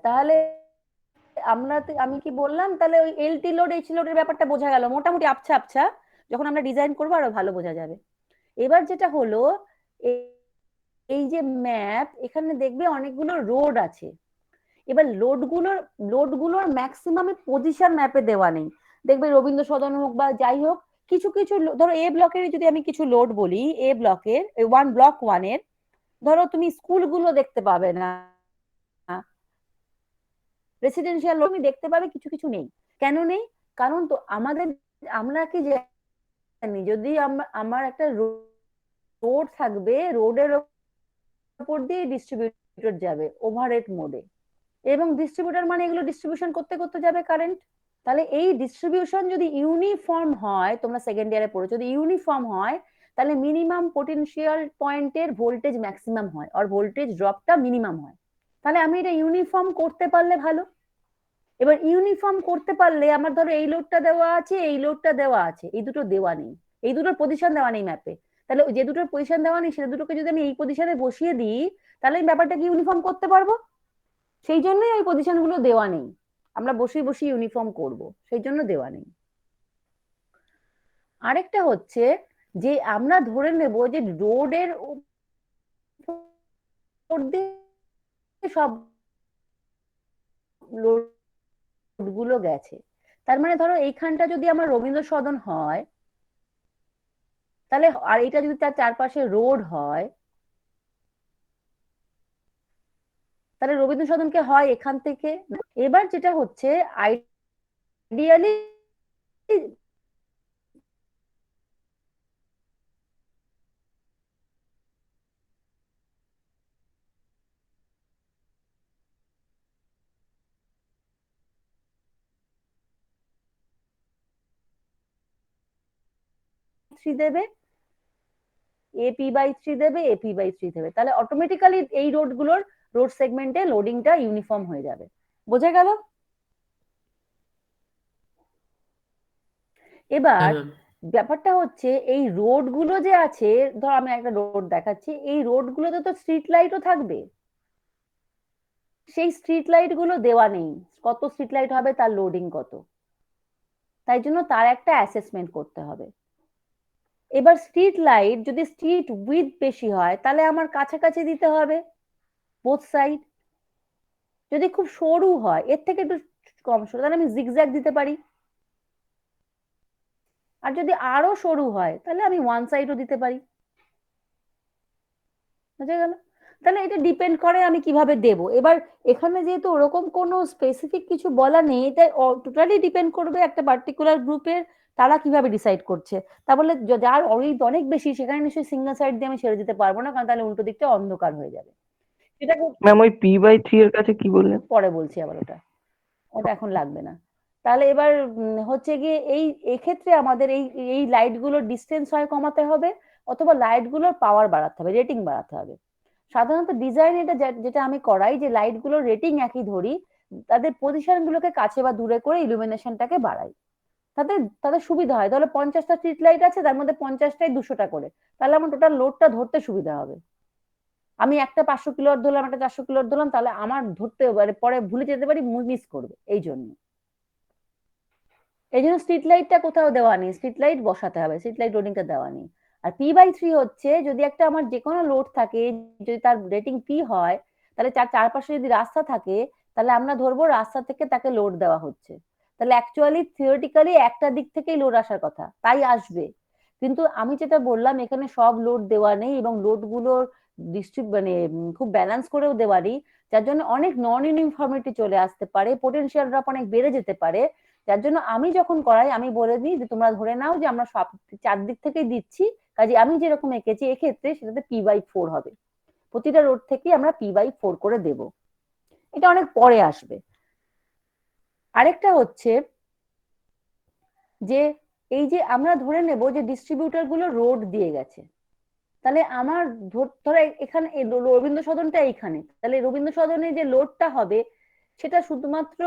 তাহলে আমি কি বললাম, তাহলে ওই এলটি লোড এইচ লোডের ব্যাপারটা বোঝা গেল মোটামুটি, আবছা আবছা, যখন আমরা ডিজাইন করবো আরো ভালো বোঝা যাবে। এবার যেটা হলো, এই এই যে ম্যাপ, এখানে দেখবে অনেকগুলো রোড আছে। এবার লোডগুলোর ম্যাক্সিমাম পজিশন ম্যাপে দেওয়া নেই, দেখবে রবীন্দ্র সদন হোক বা যাই হোক, কিছু কিছু ধরো এ ব্লকের যদি আমি কিছু লোড বলি, এ ব্লকের ব্লক 1-এর, ধরো তুমি স্কুলগুলো দেখতে পাবে না, রেসিডেন্সিয়াল লোড তুমি দেখতে পাবে, কিছু কিছু নেই। কেন নেই? কারণ তো আমরা কি জানি, যদি আমার একটা রোড থাকবে, রোডের উপর দিয়ে ডিস্ট্রিবিউটর যাবে ওভারহেড মোডে, এবং ডিস্ট্রিবিউটর মানে এগুলো ডিস্ট্রিবিউশন করতে করতে যাবে কারেন্ট। তাহলে এই ডিস্ট্রিবিউশন যদি ইউনিফর্ম হয়, তোমরা সেকেন্ড ইয়ারে পড়েছো, যদি ইউনিফর্ম হয়, তাহলে মিনিমাম পোটেনশিয়াল পয়েন্টের ভোল্টেজ ম্যাক্সিমাম হয়, আর ভোল্টেজ ড্রপটা মিনিমাম হয়। তাহলে আমি এটা ইউনিফর্ম করতে পারলে ভালো। এবার ইউনিফর্ম করতে পারলে আমার ধরো এই লোডটা দেওয়া আছে, এই লোডটা দেওয়া আছে, এই দুটো দেওয়া নেই, এই দুটোর পজিশন দেওয়া নেই ম্যাপে, তাহলে যে দুটোর পজিশন দেওয়া নেই সে দুটোকে যদি আমি এই পজিশনে বসিয়ে দিই, তাহলে আমি ব্যাপারটাকে ইউনিফর্ম করতে পারবো। সেই জন্যই ওই পজিশন গুলো দেওয়া নেই, আমরা বসিয়ে বসিয়ে ইউনিফর্ম করব, সেই জন্য দেওয়া নেই। আরেকটা হচ্ছে যে আমরা ধরে নেব যে রোডের উপর দিয়ে সব লোড গুলো গেছে, তার মানে ধরো এইখানটা যদি আমার রবীন্দ্র সদন হয়, তাহলে আর এটা যদি তার চারপাশে রোড হয়, তাহলে রবীন্দ্র সদনকে হয় এখান থেকে। এবার যেটা হচ্ছে, আইডিয়ালি থ্রি দেবে, AP/3 দেবে, AP/3 দেবে, তাহলে অটোমেটিক্যালি এই রোড সেগমেন্টে লোডিংটা ইউনিফর্ম হয়ে যাবে। বোঝা গেল? এবার ব্যাপারটা হচ্ছে, এই রোড গুলো যে আছে, ধর আমি একটা রোড দেখাচ্ছি, এই রোড গুলোতে তো স্ট্রিট লাইটও থাকবে, সেই স্ট্রিট লাইট গুলো দেওয়া নেই, কত স্ট্রিট লাইট হবে, তার লোডিং কত, তাই জন্য তার একটা অ্যাসেসমেন্ট করতে হবে। এবার স্ট্রিট লাইট যদি স্ট্রিট উইথ বেশি হয় তাহলে আমার কাছাকাছি দিতে হবে বোথ সাইড। যদি খুব সরু হয়, এর থেকে একটু কম সরু, তাহলে আমি জিগজ্যাগ দিতে পারি। আর যদি আরো সরু হয় তাহলে আমি ওয়ান সাইডও দিতে পারি। বুঝে গেল? তাহলে এটা ডিপেন্ড করে আমি কিভাবে দেব। এবার এখানে যেহেতু ওরকম কোনো স্পেসিফিক কিছু বলা নেই, তাই টোটালি ডিপেন্ড করবে একটা পার্টিকুলার গ্রুপের তারা কিভাবে ডিসাইড করছে। তা বলে যার অরিড অনেক বেশি সেখানে নিশ্চয়ই সিঙ্গেল সাইড দিয়ে আমি ছেড়ে দিতে পারবো না, কারণ তাহলে উল্টো দিকটা অন্ধকার হয়ে যাবে। সেটা ম্যাম ওই p/3 এর কাছে কি বললেন? পরে বলছি আবার, ওটা ওটা এখন লাগবে না। তাহলে এবার হচ্ছে গিয়ে এক্ষেত্রে আমাদের এই লাইট গুলোর ডিস্টেন্স হয় কমাতে হবে, অথবা লাইট গুলোর পাওয়ার বাড়াতে হবে, রেটিং বাড়াতে হবে। সাধারণত ডিজাইন এটা যেটা আমি করাই, যে লাইট গুলোর রেটিং একই ধরি, তাদের পজিশন গুলোকে কাছে বা দূরে করে ইলুমিনেশনটাকে বাড়াই, তাদের তাদের সুবিধা হয়। তাহলে 50টা স্ট্রিট লাইট আছে, তার মধ্যে 50টাই 200টা করে, তাহলে আমার টোটাল লোডটা ধরতে সুবিধা হবে। আমি একটা 500 কিলোর ধরলাম, একটা 400 কিলোর ধরলাম, তাহলে আমার ধরতে পারে, পরে ভুলে যেতে পারি, মিস করবে। এই জন্য স্ট্রিট লাইটটা কোথাও দেওয়া নেই, স্ট্রিট লাইট বসাতে হবে, স্ট্রিট লাইট লোডিংটা দেওয়া নেই। আর p/3 হচ্ছে যদি একটা আমার যে কোনো লোড থাকে, যদি তার রেটিং p হয়, তাহলে চারপাশে যদি রাস্তা থাকে, তাহলে আমরা ধরবো রাস্তা থেকে তাকে লোড দেওয়া হচ্ছে। তাহলে অ্যাকচুয়ালি থিওরিটিক্যালি একটা দিক থেকেই লোড আসার কথা, তাই আসবে। কিন্তু আমি যেটা বললাম, এখানে সব লোড দেওয়া নেই এবং লোড গুলোর মানে খুব ব্যালেন্স করেও দেওয়া নেই, যার জন্য অনেক নন ইউনিফর্মিটি চলে আসতে পারে, পোটেনশিয়াল ড্রপ অনেক বেড়ে যেতে পারে। যার জন্য আমি যখন করাই আমি বলে দিই যে তোমরা ধরে নাও যে আমরা সব চারদিক থেকেই দিচ্ছি, কাজে আমি যেরকম এঁকেছি এক্ষেত্রে সেটাতে p/4 হবে, প্রতিটা রোড থেকে আমরা p/4 করে দেব। এটা অনেক পরে আসবে। আরেকটা হচ্ছে যে এই যে আমরা ধরে নেব যে ডিস্ট্রিবিউটর গুলো রোড দিয়ে গেছে, তাহলে আমার ধরো এখানে রবীন্দ্র সদনটা এইখানে, তাহলে রবীন্দ্র সদনে যে লোডটা হবে সেটা শুধুমাত্র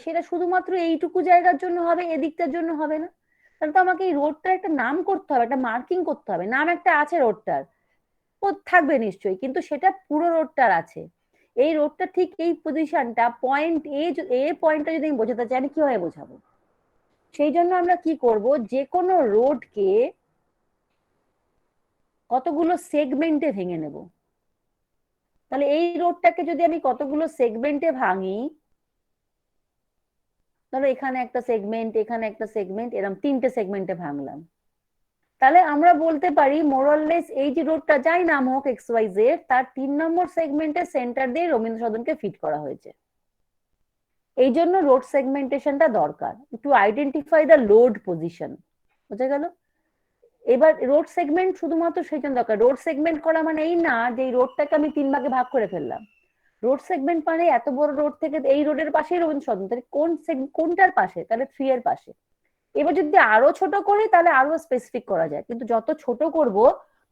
সেটা শুধুমাত্র এইটুকু জায়গার জন্য হবে, এদিকটার জন্য হবে না। তাহলে তো আমাকে এই রোডটার একটা নাম করতে হবে, একটা মার্কিং করতে হবে। নাম একটা আছে রোডটার, ও থাকবে নিশ্চয়ই, কিন্তু সেটা পুরো রোডটার আছে। এই রোডটা ঠিক এই পজিশনটা পয়েন্ট এ পয়েন্টটা যদি আমি বোঝাতে চাই, আমি কিভাবে বোঝাবো? সেই জন্য আমরা কি করব, যে কোনো রোডকে কতগুলো সেগমেন্টে ভেঙে নেব। তাহলে এই রোডটাকে যদি আমি কতগুলো সেগমেন্টে ভাঙি, ধরো এখানে একটা সেগমেন্ট, এখানে একটা সেগমেন্ট, এরকম 3টে সেগমেন্টে ভাঙলাম, তাহলে আমরা বলতে পারি মোরলেস এই যে রোডটা যাই নাম হোক XYZ, তার 3 নম্বর সেগমেন্টের সেন্টার দিয়ে রবীন্দ্র সদনকে ফিট করা হয়েছে। এই জন্য রোড সেগমেন্টেশনটা দরকার, to identify the load position. বুঝা গেল? এবার রোড সেগমেন্ট শুধুমাত্র সেই জন্য দরকার, রোড সেগমেন্ট করা মানে এই না যে এই রোডটাকে আমি 3 ভাগে ভাগ করে ফেললাম। রোড সেগমেন্ট মানে এত বড় রোড থেকে এই রোডের পাশেই রবীন্দ্র সদন, তাহলে কোনটার পাশে? তাহলে 3 এর পাশে। এবার যদি আরো ছোট করি তাহলে আরো স্পেসিফিক করা যায়, কিন্তু যত ছোট করব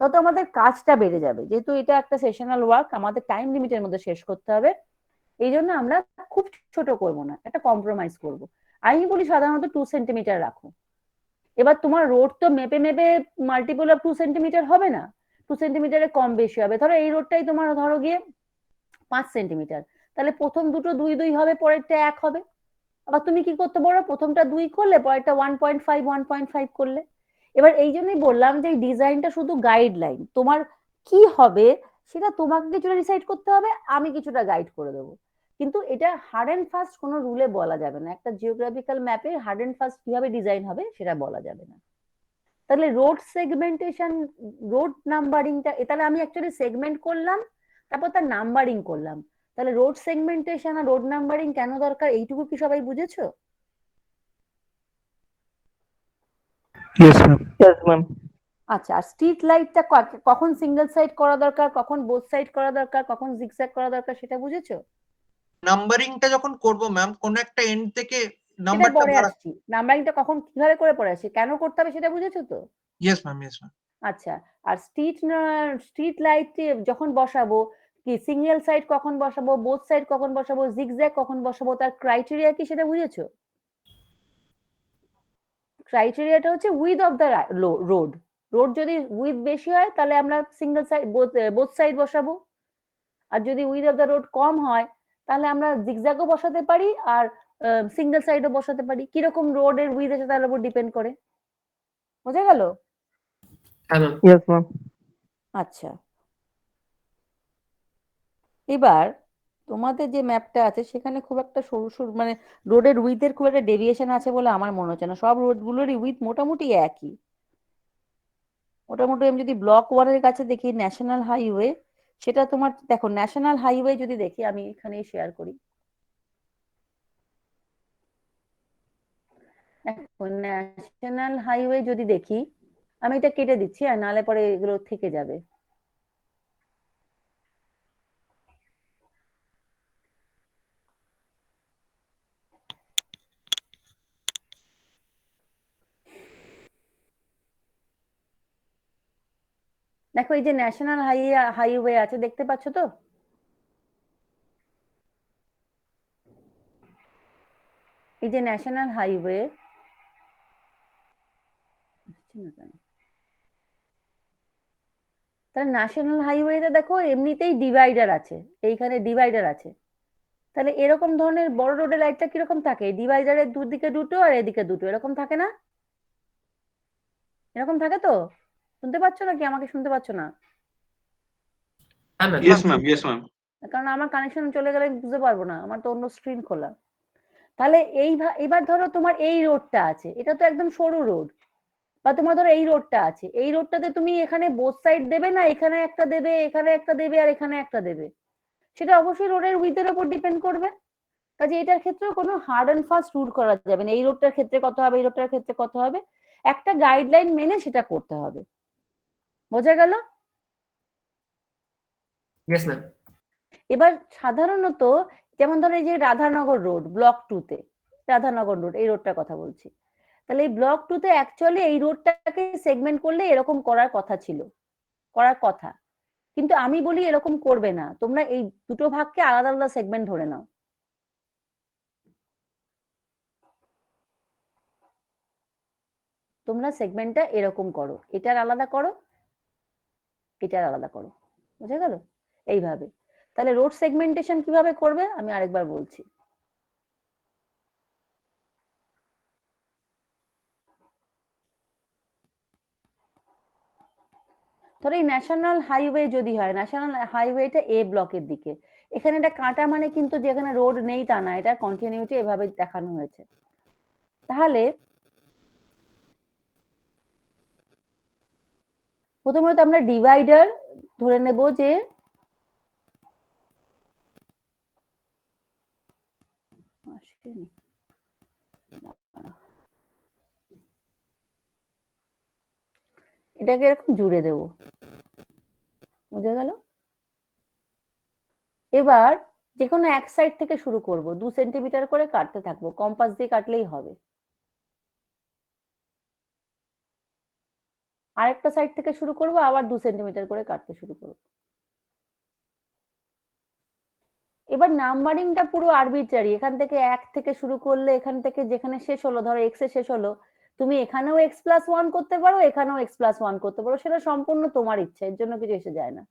তত আমাদের কাজটা বেড়ে যাবে, যেহেতু এটা একটা সেশনাল ওয়ার্ক, আমাদের টাইম লিমিটের মধ্যে শেষ করতে হবে। এই জন্য আমরা খুব ছোট করব না, একটা কম্প্রোমাইজ করব। আমি বলি সাধারণত 2 সেন্টিমিটার রাখো। এবার তোমার রোড তো মেপে মেপে মাল্টিপল অফ 2 সেন্টিমিটার হবে না, 2 সেন্টিমিটারের কম বেশি হবে। ধরো এই রোডটাই তোমার ধরো গিয়ে 5 সেন্টিমিটার, তাহলে প্রথম দুটো 2 2 হবে, পরেরটা 1 হবে। আবার তুমি কি করতে পারো, প্রথমটা 2 করলে, পরেরটা 1.5 করলে। এবার এই জন্যই বললাম যে এই ডিজাইনটা শুধু গাইডলাইন, তোমার কি হবে সেটা তোমাকে কিছুটা ডিসাইড করতে হবে, আমি কিছুটা গাইড করে দেবো। কিন্তু এটা হার্ড এন্ড ফাস্ট কোনো রুলে বলা যাবে না, একটা জিওগ্রাফিক্যাল ম্যাপে হার্ড এন্ড ফাস্ট কিভাবে ডিজাইন হবে সেটা বলা যাবে না। তাহলে রোড সেগমেন্টেশন, রোড নাম্বারিংটা, তাহলে আমি অ্যাকচুয়ালি সেগমেন্ট করলাম, তারপর তার নাম্বারিং করলাম। তাহলে রোড সেগমেন্টেশন আর রোড নাম্বারিং কেন দরকার, এইটুকু কি সবাই বুঝেছো? Yes ma'am. Yes, ma'am. আচ্ছা, আর স্ট্রিট লাইটটা কখন সিঙ্গেল সাইড করা দরকার, কখন বোথ সাইড করা দরকার, কখন জিগজ্যাগ করা দরকার, সেটা বুঝেছো? নাম্বারিংটা যখন করব ম্যাম, কোন একটা এন্ড থেকে সেটা নাম্বারটা পরে বাড়া। আসছি, নাম্বারিংটা কখন কিভাবে করে পরে আসছি, কেন করতে হবে সেটা বুঝেছো তো? Yes ma'am, yes ma'am. আচ্ছা, আর স্ট্রিট লাইট যখন বসাবো, কি সিঙ্গেল সাইড কখন বসাবো, বোথ সাইড কখন বসাবো, জিগজ্যাগ কখন বসাবো, তার ক্রাইটেরিয়া কি সেটা বুঝেছো? ক্রাইটেরিয়াটা হচ্ছে with of the road. Road যদি উইথ বেশি হয় তাহলে আমরা সিঙ্গেল সাইড বোথ সাইড বসাবো, আর যদি উইথ অফ দ্য রোড কম হয় তাহলে আমরা জিগজ্যাগও বসাতে পারি আর সিঙ্গেল সাইডও বসাতে পারি। কিরকম রোডের উইথ আছে তার উপর ডিপেন্ড করে। বোঝা গেল? হ্যাঁ ম্যাম। Yes ma'am. আচ্ছা, এবার তোমাদের যে ম্যাপটা আছে সেখানে খুব একটা সরু সরু মানে রোডের উইথের খুব একটা ডেভিয়েশন আছে বলে আমার মনে হচ্ছে না। সব রোডগুলোরই উইথ মোটামুটি একই। মোটামুটি আমি যদি ব্লক 1 এর কাছে দেখি ন্যাশনাল হাইওয়ে, সেটা তোমার দেখো ন্যাশনাল হাইওয়ে যদি দেখি, আমি এখানেই শেয়ার করি। দেখো ন্যাশনাল হাইওয়ে যদি দেখি, আমি এটা কেটে দিচ্ছি আর নাহলে পরে এগুলো থেকে যাবে। দেখো এই যে ন্যাশনাল হাইওয়ে আছে, দেখতে পাচ্ছ তো? এই যে ন্যাশনাল হাইওয়ে, তাহলে ন্যাশনাল হাইওয়েতে দেখো এমনিতেই ডিভাইডার আছে, এইখানে ডিভাইডার আছে। তাহলে এরকম ধরনের বড় রোডের লাইটটা কিরকম থাকে? ডিভাইডারের দুদিকে দুটো আর এদিকে দুটো, এরকম থাকে না? এরকম থাকে তো? শুনতে পাচ্ছ নাকি আমাকে শুনতে পাচ্ছ না? হ্যাঁ ma'am. Yes ma'am, yes ma'am. কারণ আমার কানেকশন চলে গেলে আমি বুঝতে পারবো না, আমার তো অন্য স্ক্রিন খোলা। তাহলে এবার ধরো তোমার এই রোডটা আছে, এটা তো একদম সরু রোড। বা তোমার ধরো এই রোডটা আছে, এই রোডটাতে তুমি এখানে বোথ সাইড দেবে না, এখানে একটা দেবে, এখানে একটা দেবে আর এখানে একটা দেবে? সেটা অবশ্যই রোডের উইথের উপর ডিপেন্ড করবে। কাজে এটার ক্ষেত্রেও কোনো হার্ড অ্যান্ড ফাস্ট রুল করা যাবে না, এই রোডটার ক্ষেত্রে কত হবে, এই রোডটার ক্ষেত্রে কত হবে। একটা গাইডলাইন মেনে সেটা করতে হবে। বোঝা গেল? Yes ma'am. এবার সাধারণত যেমন ধরো এই যে রাধানগর রোড ব্লক 2-তে, রাধানগর রোড এই রোডটার কথা বলছি। তাহলে এই ব্লক 2-তে অ্যাকচুয়ালি এই রোডটাকে সেগমেন্ট করলে এরকম করার কথা ছিল, করার কথা। কিন্তু আমি বলি এরকম করবে না, তোমরা এই দুটো ভাগকে আলাদা আলাদা সেগমেন্ট ধরে নাও। তোমরা সেগমেন্টটা এরকম করো, এটার আলাদা করো, এটার আলাদা করো। বুঝে গেল? এইভাবে। তাহলে রোড সেগমেন্টেশন কিভাবে করবে আমি আরেকবার বলছি। ধরো এই ন্যাশনাল হাইওয়ে যদি হয়, ন্যাশনাল হাইওয়েটা এ ব্লকের দিকে, এখানে এটা কাটা মানে কিন্তু যেখানে রোড নেই তা না, এটা কন্টিনিউটি এভাবে দেখানো হয়েছে। তাহলে প্রথমত আমরা ডিভাইডার ধরে নেব যে এটাকে এরকম জুড়ে দেব। বুঝে গেল? এবার যে কোনো এক সাইড থেকে শুরু করব, 2 সেন্টিমিটার করে কাটতে থাকবো, কম্পাস দিয়ে কাটলেই হবে। আরেকটা সাইড থেকে শুরু করব, আবার 2 সেন্টিমিটার করে কাটতে শুরু করব। এবার নাম্বারিংটা পুরো আরবিট্রারি, এখান থেকে 1 থেকে শুরু করলে এখান থেকে যেখানে শেষ হলো, ধরো এক্স এ শেষ হলো, তুমি এখানেও x+1 করতে পারো, এখানেও x+1 করতে পারো, সেটা সম্পূর্ণ তোমার ইচ্ছা, এর জন্য কিছু এসে যায় না।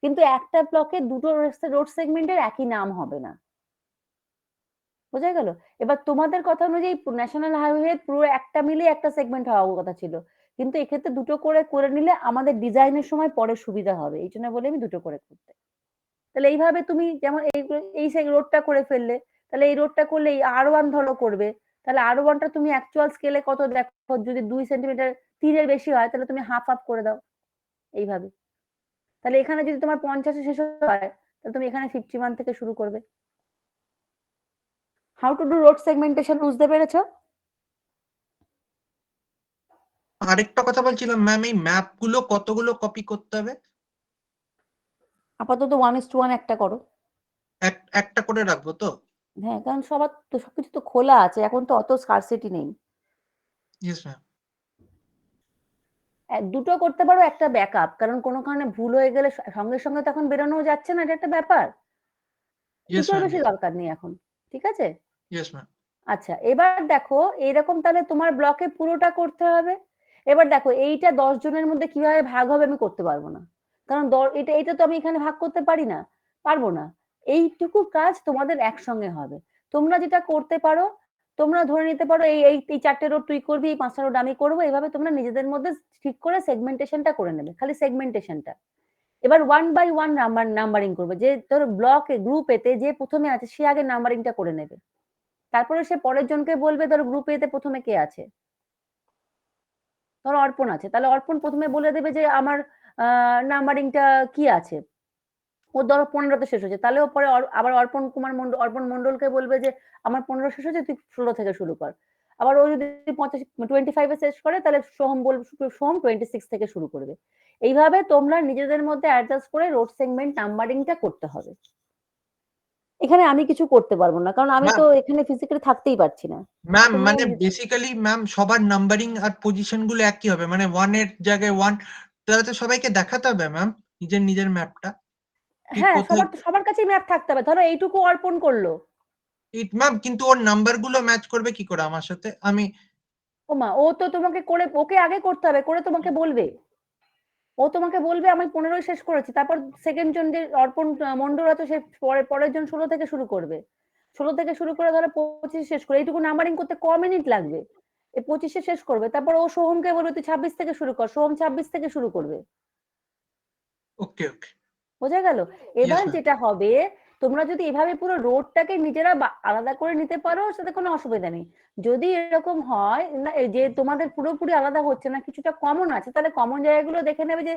কিন্তু একটা ব্লকে দুটো রোড সেগমেন্টের একই নাম হবে না। বোঝা গেল? এবার তোমাদের কথা অনুযায়ী ন্যাশনাল হাইওয়ে পুরো একটা মিলে একটা সেগমেন্ট হওয়ার কথা ছিল, কিন্তু এক্ষেত্রে দুটো করে করে নিলে আমাদের ডিজাইনের সময় পরে সুবিধা হবে, এই জন্য বলে আমি দুটো করে করতে। তাহলে এইভাবে তুমি যেমন এই রোডটা করে ফেললে, তাহলে এই রোডটা করলে এই R1 ধরো করবে, তাহলে R1টা তুমি অ্যাকচুয়াল স্কেলে কত দেখো, যদি 2 সেন্টিমিটার 3-এর বেশি হয় তাহলে তুমি হাফ হাফ করে দাও এইভাবে। তাহলে এখানে যদি তোমার 50-এ শেষ হয় তাহলে তুমি এখানে 51 থেকে শুরু করবে। How to do road segmentation বুঝতে পেরেছো? আরেকটা কথা বলছিলাম ম্যাম, এই ম্যাপ গুলো কতগুলো কপি করতে হবে? আপাতত 1:1 একটা করো। একটা করে রাখবো তো? হ্যাঁ, কারণ সবার তো সবকিছু তো খোলা আছে, এখন তো অত স্কারসিটি নেই। Yes ma'am. দুটো করতে পারো, একটা ব্যাকআপ, কারণ কোনো কারণে ভুল হয়ে গেলে সঙ্গে সঙ্গে তখন বেরোনো যাচ্ছে না, এটা একটা ব্যাপার। ইয়েস দুটোর ম্যাম। বেশি দরকার নেই এখন, ঠিক আছে? Yes ma'am. আচ্ছা, এবার দেখো এইরকম তাহলে তোমার ব্লকে পুরোটা করতে হবে। এবার দেখো এইটা 10 জনের মধ্যে কিভাবে ভাগ হবে আমি করতে পারবো না, কারণ এটা এটা তো আমি এখানে ভাগ করতে পারি না, পারবো না। এইটুকু কাজ তোমাদের একসঙ্গে হবে। তোমরা যেটা করতে পারো, তোমরা ধরে নিতে পারো এই এই এই 4টে রোড তুই করবি, এই 5টা রোড আমি করবো, এইভাবে তোমরা নিজেদের মধ্যে ঠিক করে সেগমেন্টেশনটা করে নেবে, খালি সেগমেন্টেশনটা। এবার 1 বাই 1 নাম্বারিং করবে, যে ধরো ব্লক গ্রুপ এতে যে প্রথমে আছে সে আগে নাম্বারিংটা করে নেবে, তারপরে সে পরের জনকে বলবে ধরো গ্রুপ এতে প্রথমে কে আছে, ধরো অর্পণ আছে, তাহলে অর্পণ প্রথমে বলে দেবে যে আমার নাম্বারিংটা কি আছে, ওর ধরো 15তে শেষ হচ্ছে, তাহলে ও পরে আবার অর্পণ মন্ডলকে বলবে যে আমার 15 শেষ হচ্ছে, তুই 16 থেকে শুরু কর। আবার ও যদি 25 শেষ করে, তাহলে সোহম 26 থেকে শুরু করবে। এইভাবে তোমরা নিজেদের মধ্যে অ্যাডজাস্ট করে রোড সেগমেন্ট নাম্বারিংটা করতে হবে। এখানে আমি কিছু করতে পারবো না, কারণ আমি তো এখানে ফিজিক্যালি থাকতেই পারছি না। ম্যাম তোমরা মানে বেসিক্যালি ম্যাম সবার নাম্বারিং আর পজিশন গুলো একই হবে, মানে 1 এর জায়গায় 1, তাহলে তো সবাইকে দেখাতে হবে ম্যাম নিজের ম্যাপটা। হ্যাঁ, সবার কাছেই ম্যাপ থাকতে হবে। ধরো এইটুকু অর্পণ করলো, ম্যাম কিন্তু ওর নাম্বার গুলো ম্যাচ করবে কি করে আমার সাথে? ওমা ও তো তোমাকে করে, ওকে আগে করতে হবে, করে তোমাকে বলবে, ও তোমাকে বলবে আমি 15 শেষ করেছি, তারপর সেকেন্ড জন যে অর্পণ মন্ডল আছে সে পরের জন 16 থেকে শুরু করবে, 16 থেকে শুরু করে ধরো 25 শেষ করে, এইটুকু নাম্বারিং করতে ক মিনিট লাগবে, এই 25 শেষ করবে, তারপর ও সোহমকে বলবে তুই 26 থেকে শুরু কর, সোহম 26 থেকে শুরু করবে। ওকে ওকে, বোঝা গেল? এবার ma'am. যেটা হবে, তোমরা যদি এভাবে পুরো রোডটাকে নিজেরা আলাদা করে নিতে পারো, সেটা কোনো অসুবিধা নেই। যদি এরকম হয় না যে তোমাদের পুরোপুরি আলাদা হচ্ছে না, কিছুটা কমন আছে, তাহলে কমন জায়গাগুলো দেখে নেবে যে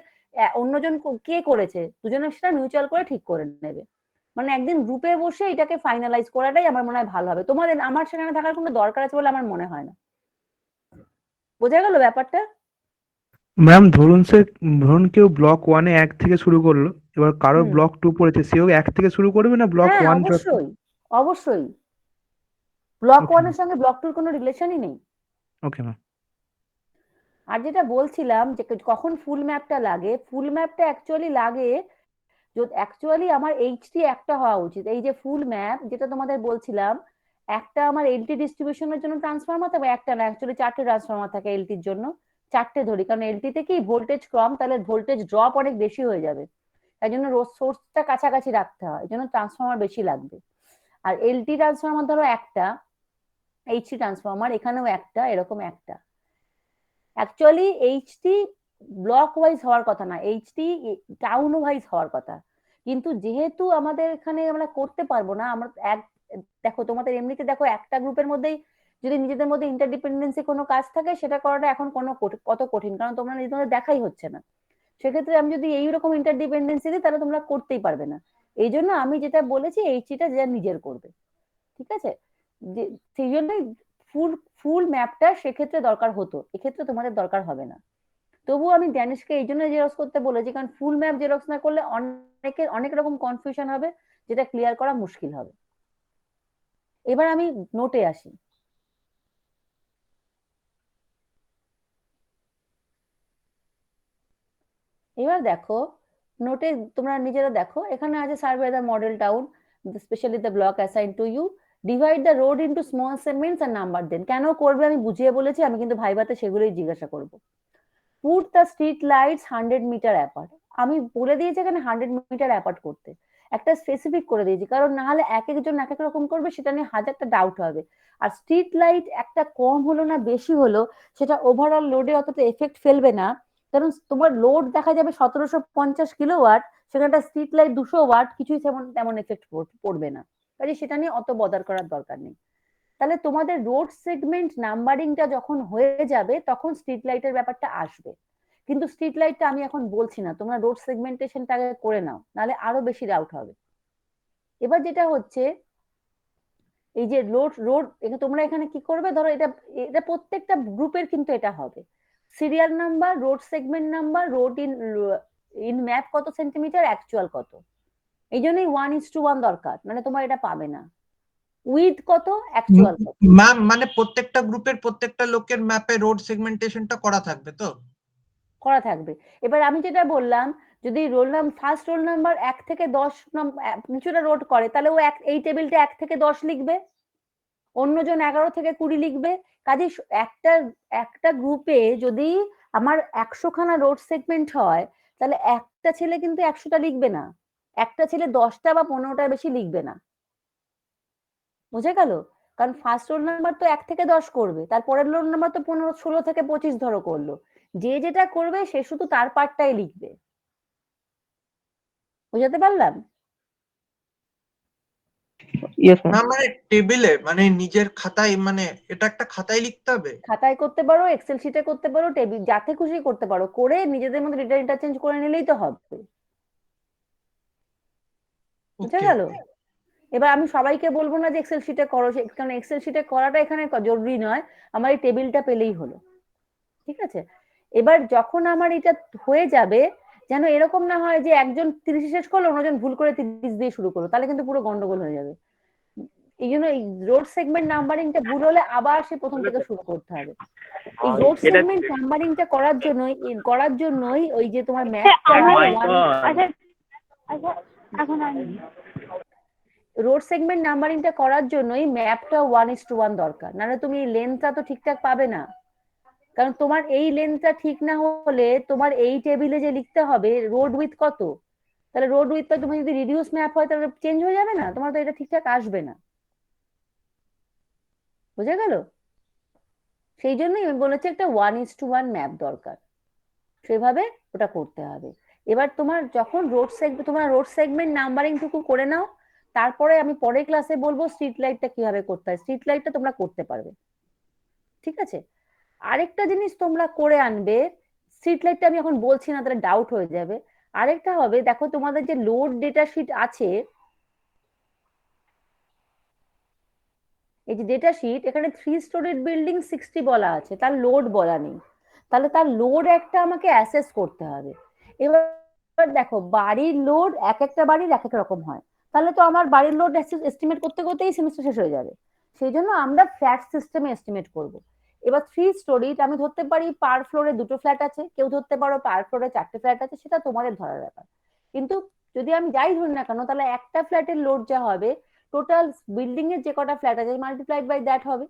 অন্যজন কে করেছে, দুজনে সেটা মিউচুয়াল করে ঠিক করে নেবে। মানে একদিন গ্রুপে বসে এটাকে ফাইনালাইজ করাটাই আমার মনে হয় ভালো হবে। তোমাদের আমার সেখানে থাকার কোনো দরকার আছে বলে আমার মনে হয় না। বোঝা গেল ব্যাপারটা? ম্যাম ধরুন কেউ ব্লক 1 এ 1 থেকে শুরু করলো, এবার কারো ব্লক 2 পড়েছে, সেও 1 থেকে শুরু করবে না ব্লক হ্যাঁ 1? অবশ্যই, অবশ্যই। ব্লক Okay, 1 এর সঙ্গে ব্লক 2 এর কোনো রিলেশনই নেই। Okay ma'am. আর যেটা বলছিলাম যে কখন ফুল ম্যাপটা লাগে, ফুল ম্যাপটা অ্যাকচুয়ালি লাগে অ্যাকচুয়ালি আমার এইচটি একটা হওয়া উচিত। এই যে ফুল ম্যাপ যেটা তোমাদের বলছিলাম, একটা আমার এলটি ডিস্ট্রিবিউশনের জন্য ট্রান্সফরমার থাকে, একটা না অ্যাকচুয়ালি 4টে ট্রান্সফরমার থাকে এলটির জন্য, 4টে ধরি, কারণ এলটিতে কি ভোল্টেজ কম, তাহলে ভোল্টেজ ড্রপ অনেক বেশি হয়ে যাবে, তাই জন্য সোর্সটা কাছাকাছি রাখতে হয়, এই জন্য ট্রান্সফরমার বেশি লাগবে। আর এলটি ট্রান্সফরমার ধরো একটা, এইচটি ট্রান্সফরমার এখানেও একটা, এরকম একটা। অ্যাকচুয়ালি এইচটি ব্লক ওয়াইজ হওয়ার কথা না, এইচটি টাউন ওয়াইজ হওয়ার কথা, কিন্তু যেহেতু আমাদের এখানে আমরা করতে পারবো না, আমরা দেখো তোমাদের এমনিতে দেখো একটা গ্রুপের মধ্যেই যদি নিজেদের মধ্যে ইন্টারডিপেন্ডেন্সি কোনো কাজ থাকে, সেটা করাটা এখন কত কঠিন, কারণ তোমরা নিজেদের দেখাই হচ্ছে না। সেক্ষেত্রে আমি যদি এইরকম ইন্টারডিপেন্ডেন্সি দিই, তাহলে তোমরা করতেই পারবে না। এই জন্য আমি যেটা বলেছি, এইচটিটা যে নিজের করবে, ঠিক আছে? সেই জন্যই ফুল ফুল ম্যাপটা সেক্ষেত্রে দরকার হতো, এক্ষেত্রে তোমাদের দরকার হবে না। তবুও আমি ড্যানিশকে এই জন্য জেরক্স করতে বলেছি, কারণ ফুল ম্যাপ জেরক্স না করলে অনেক রকম কনফিউশন হবে, যেটা ক্লিয়ার করা মুশকিল হবে। এবার আমি নোটে আসি। এবার দেখো নোটে তোমরা নিজেরা দেখো, এখানে আছে survey the model town, specially the block assign to you, divide the road into small segments and number দেন। কেন করবে আমি বুঝিয়ে বলেছি, আমি কিন্তু ভাইভাতে সেগুলোই জিজ্ঞাসা করবো। Put the street lights 100 metre apart, আমি বলে দিয়েছি এখানে 100 মিটার অ্যাপার্ট করতে, একটা স্পেসিফিক করে দিয়েছি, কারণ না হলে এক একজন এক এক রকম করবে, সেটা নিয়ে হাজারটা ডাউট হবে। আর স্ট্রিট লাইট একটা কম হলো না বেশি হলো, সেটা ওভারঅল লোডে অতটা এফেক্ট ফেলবে না, কারণ তোমার লোড দেখা যাবে 1750 কিলোওয়াট, সেখানে একটা স্ট্রিট লাইট 200 ওয়াট, কিছুই তেমন এফেক্ট পড়বে না, কাজে সেটা নিয়ে অত বদার করার দরকার নেই। তাহলে তোমাদের রোড সেগমেন্ট নাম্বারিংটা যখন হয়ে যাবে, তখন স্ট্রিট লাইটের ব্যাপারটা আসবে, কিন্তু স্ট্রিট লাইটটা আমি এখন বলছি না, তোমরা রোড সেগমেন্টেশনটা আগে করে নাও, নাহলে আরো বেশি ডাউট হবে। এবার যেটা হচ্ছে, এই যে রোড তোমরা এখানে কি করবে, ধরো এটা এটা প্রত্যেকটা গ্রুপের কিন্তু এটা হবে serial number, road segment number, road in map কত সেন্টিমিটার, অ্যাকচুয়াল কত, এই জন্যই 1:1 দরকার, মানে তোমার এটা পাবে না, উইথ কত, অ্যাকচুয়াল কত। ম্যাম মানে প্রত্যেকটা গ্রুপের প্রত্যেকটা লোকের ম্যাপে রোড সেগমেন্টেশনটা করা থাকবে তো? করা থাকবে। এবার আমি যেটা বললাম, যদি ফার্স্ট রোল নাম্বার 1 থেকে 10 কিছুটা রোড করে, তাহলে ও এই টেবিলটা 1 থেকে 10 লিখবে, অন্যজন 11 থেকে 20 লিখবে। কাজে একটা গ্রুপে যদি আমার 100 খানা রোড সেগমেন্ট হয়, তাহলে একটা ছেলে কিন্তু 100টা লিখবে না, একটা ছেলে 10টা বা 15টা বেশি লিখবে না। বুঝে গেল? কারণ ফার্স্ট রোল নাম্বার তো 1 থেকে 10 করবে, তারপরের রোল নাম্বার তো 15, 16 থেকে 25 ধরো করলো, যে যেটা করবে সে শুধু তার পার্টটাই লিখবে। বুঝাতে পারলাম? Yes ma'am. না মানে টেবিলে মানে নিজের খাতায় মানে এটা একটা খাতায় লিখতে হবে? খাতায় করতে পারো, এক্সেল শিটে করতে পারো, টেবিল যাতে খুশি করতে পারো, করে নিজেদের মধ্যে ডেটা ইন্টারচেঞ্জ করে নিলেই তো হবে। বুঝা ওকে। গেল? এবার আমি সবাইকে বলবো না যে এক্সেল শিটে করো, কারণ এক্সেল শিটে করাটা এখানে জরুরি নয়, আমার এই টেবিলটা পেলেই হলো। ঠিক আছে? এবার যখন আমার এটা হয়ে যাবে, যেন এরকম না হয় যে একজন 30 শেষ করলো, অন্যজন ভুল করে 30 দিয়ে শুরু করলো, তাহলে কিন্তু পুরো গন্ডগোল হয়ে যাবে। এই জন্য এই রোড সেগমেন্ট নাম্বারিংটা ভুল হলে আবার সে প্রথম থেকে শুরু করতে হবে। এই রোড সেগমেন্ট নাম্বারিংটা করার জন্যই ওই যে তোমার ম্যাপটা রোড সেগমেন্ট নাম্বারিংটা করার জন্যই ম্যাপটা 1:1 দরকার, নাহলে তুমি লেন্থটা তো ঠিকঠাক পাবে না। কারণ তোমার এই লেন্থটা ঠিক না হলে তোমার এই টেবিলে যে লিখতে হবে রোড উইথ কত, তাহলে রোড উইথটা তুমি যদি রিডিউস ম্যাপ হয় তাহলে চেঞ্জ হয়ে যাবে না, তোমার তো এটা ঠিকঠাক আসবে না। বুঝা গেল? সেই জন্যই আমি বলেছি একটা 1:1 ম্যাপ দরকার, সেভাবে ওটা করতে হবে। এবার তোমার যখন তোমার রোড সেগমেন্ট নাম্বারিং টুকু করে নাও, তারপরে আমি পরের ক্লাসে বলবো স্ট্রিট লাইটটা কিভাবে করতে হয়। স্ট্রিট লাইটটা তোমরা করতে পারবে, ঠিক আছে? আরেকটা জিনিস তোমরা করে আনবে, স্ট্রিট লাইটটা আমি এখন বলছি না, তাহলে ডাউট হয়ে যাবে। আরেকটা হবে, দেখো তোমাদের যে লোড ডেটা শিট আছে, এই যে ডেটা শিট, এখানে 3 স্টোরিড বিল্ডিং 60 বলা আছে, তার লোড বলা নেই, তাহলে তার লোড একটা আমাকে অ্যাসেস করতে হবে। এবার দেখো বাড়ির লোড এক একটা বাড়ির এক এক রকম হয়, তাহলে তো আমার বাড়ির লোড এস্টিমেট করতে করতেই সেমিস্টার শেষ হয়ে যাবে। সেই জন্য আমরা ফ্ল্যাট সিস্টেমে এস্টিমেট করব। এবার 3 স্টোরিড আমি ধরতে পারি পার ফ্লোরে 2টো ফ্ল্যাট আছে, কেউ ধরতে পারো পার ফ্লোরে 4টে ফ্ল্যাট আছে, সেটা তোমাদের ধরার ব্যাপার। কিন্তু যদি আমি যাই ধরি না কেন, তাহলে একটা ফ্ল্যাটের লোড যা হবে টোটাল বিল্ডিং এর যে কটা ফ্ল্যাট আছে মাল্টিপ্লাইড বাই দ্যাট হবে,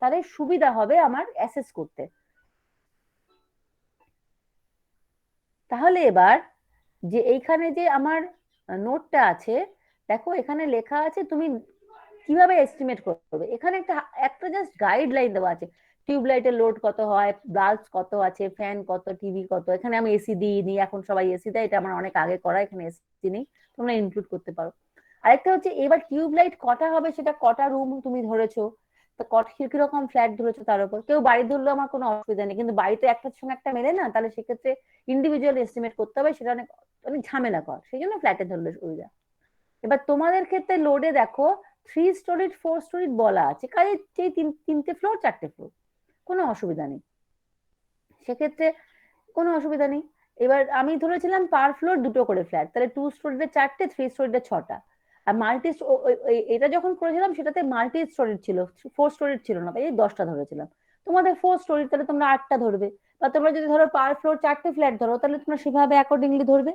তাহলে সুবিধা হবে আমার অ্যাসেস করতে। তাহলে এবার যে এইখানে যে আমার নোটটা আছে, দেখো এখানে লেখা আছে তুমি কিভাবে এস্টিমেট করবে। এখানে একটা একটা জাস্ট গাইডলাইন দেওয়া আছে, টিউবলাইটের লোড কত হয়, বাল্বস কত আছে, ফ্যান কত, টিভি কত। এখানে আমি এসি দিইনি, এখন সবাই এসি দেয়, এটা আমার অনেক আগে করা, এখানে এসি নেই, তোমরা ইনক্লুড করতে পারো। আরেকটা হচ্ছে এবার টিউবলাইট কটা হবে, সেটা কটা রুম তুমি ধরেছো, তো কিরকম ফ্ল্যাট ধরেছো তার উপর। কেউ বাড়ি ধরলেও আমার কোনো অসুবিধা নেই, কিন্তু বাড়িতে একটার সঙ্গে একটা মেলে না, তাহলে সেক্ষেত্রে ইন্ডিভিজুয়াল এস্টিমেট করতে হবে, সেটা অনেক অনেক ঝামেলা কর, সেই জন্য ফ্ল্যাটে ধরলে সুবিধা। এবার তোমাদের ক্ষেত্রে লোডে দেখো 3 স্টোরিড 4 স্টোরিড বলা আছে, কাজে সেই 3টে ফ্লোর 4টে ফ্লোর, কোনো অসুবিধা নেই, সেক্ষেত্রে কোনো অসুবিধা নেই। এবার আমি ধরেছিলাম পার ফ্লোর 2টো করে ফ্ল্যাট, তাহলে 2 স্টোরিডে 4টে, 3 স্টোরিডে 6টা। আর মাল্টি এটা যখন করেছিলাম সেটাতে মাল্টি স্টোরিড ছিল, 4 স্টোরিড ছিল না, তাই 10টা ধরেছিলাম। তোমাদের 4 স্টোরিড, তাহলে তোমরা 8টা ধরবে। বা তোমরা যদি ধরো পার ফ্লোর 4টে ফ্ল্যাট ধরো, তাহলে তোমরা সেভাবে অ্যাকর্ডিংলি ধরবে।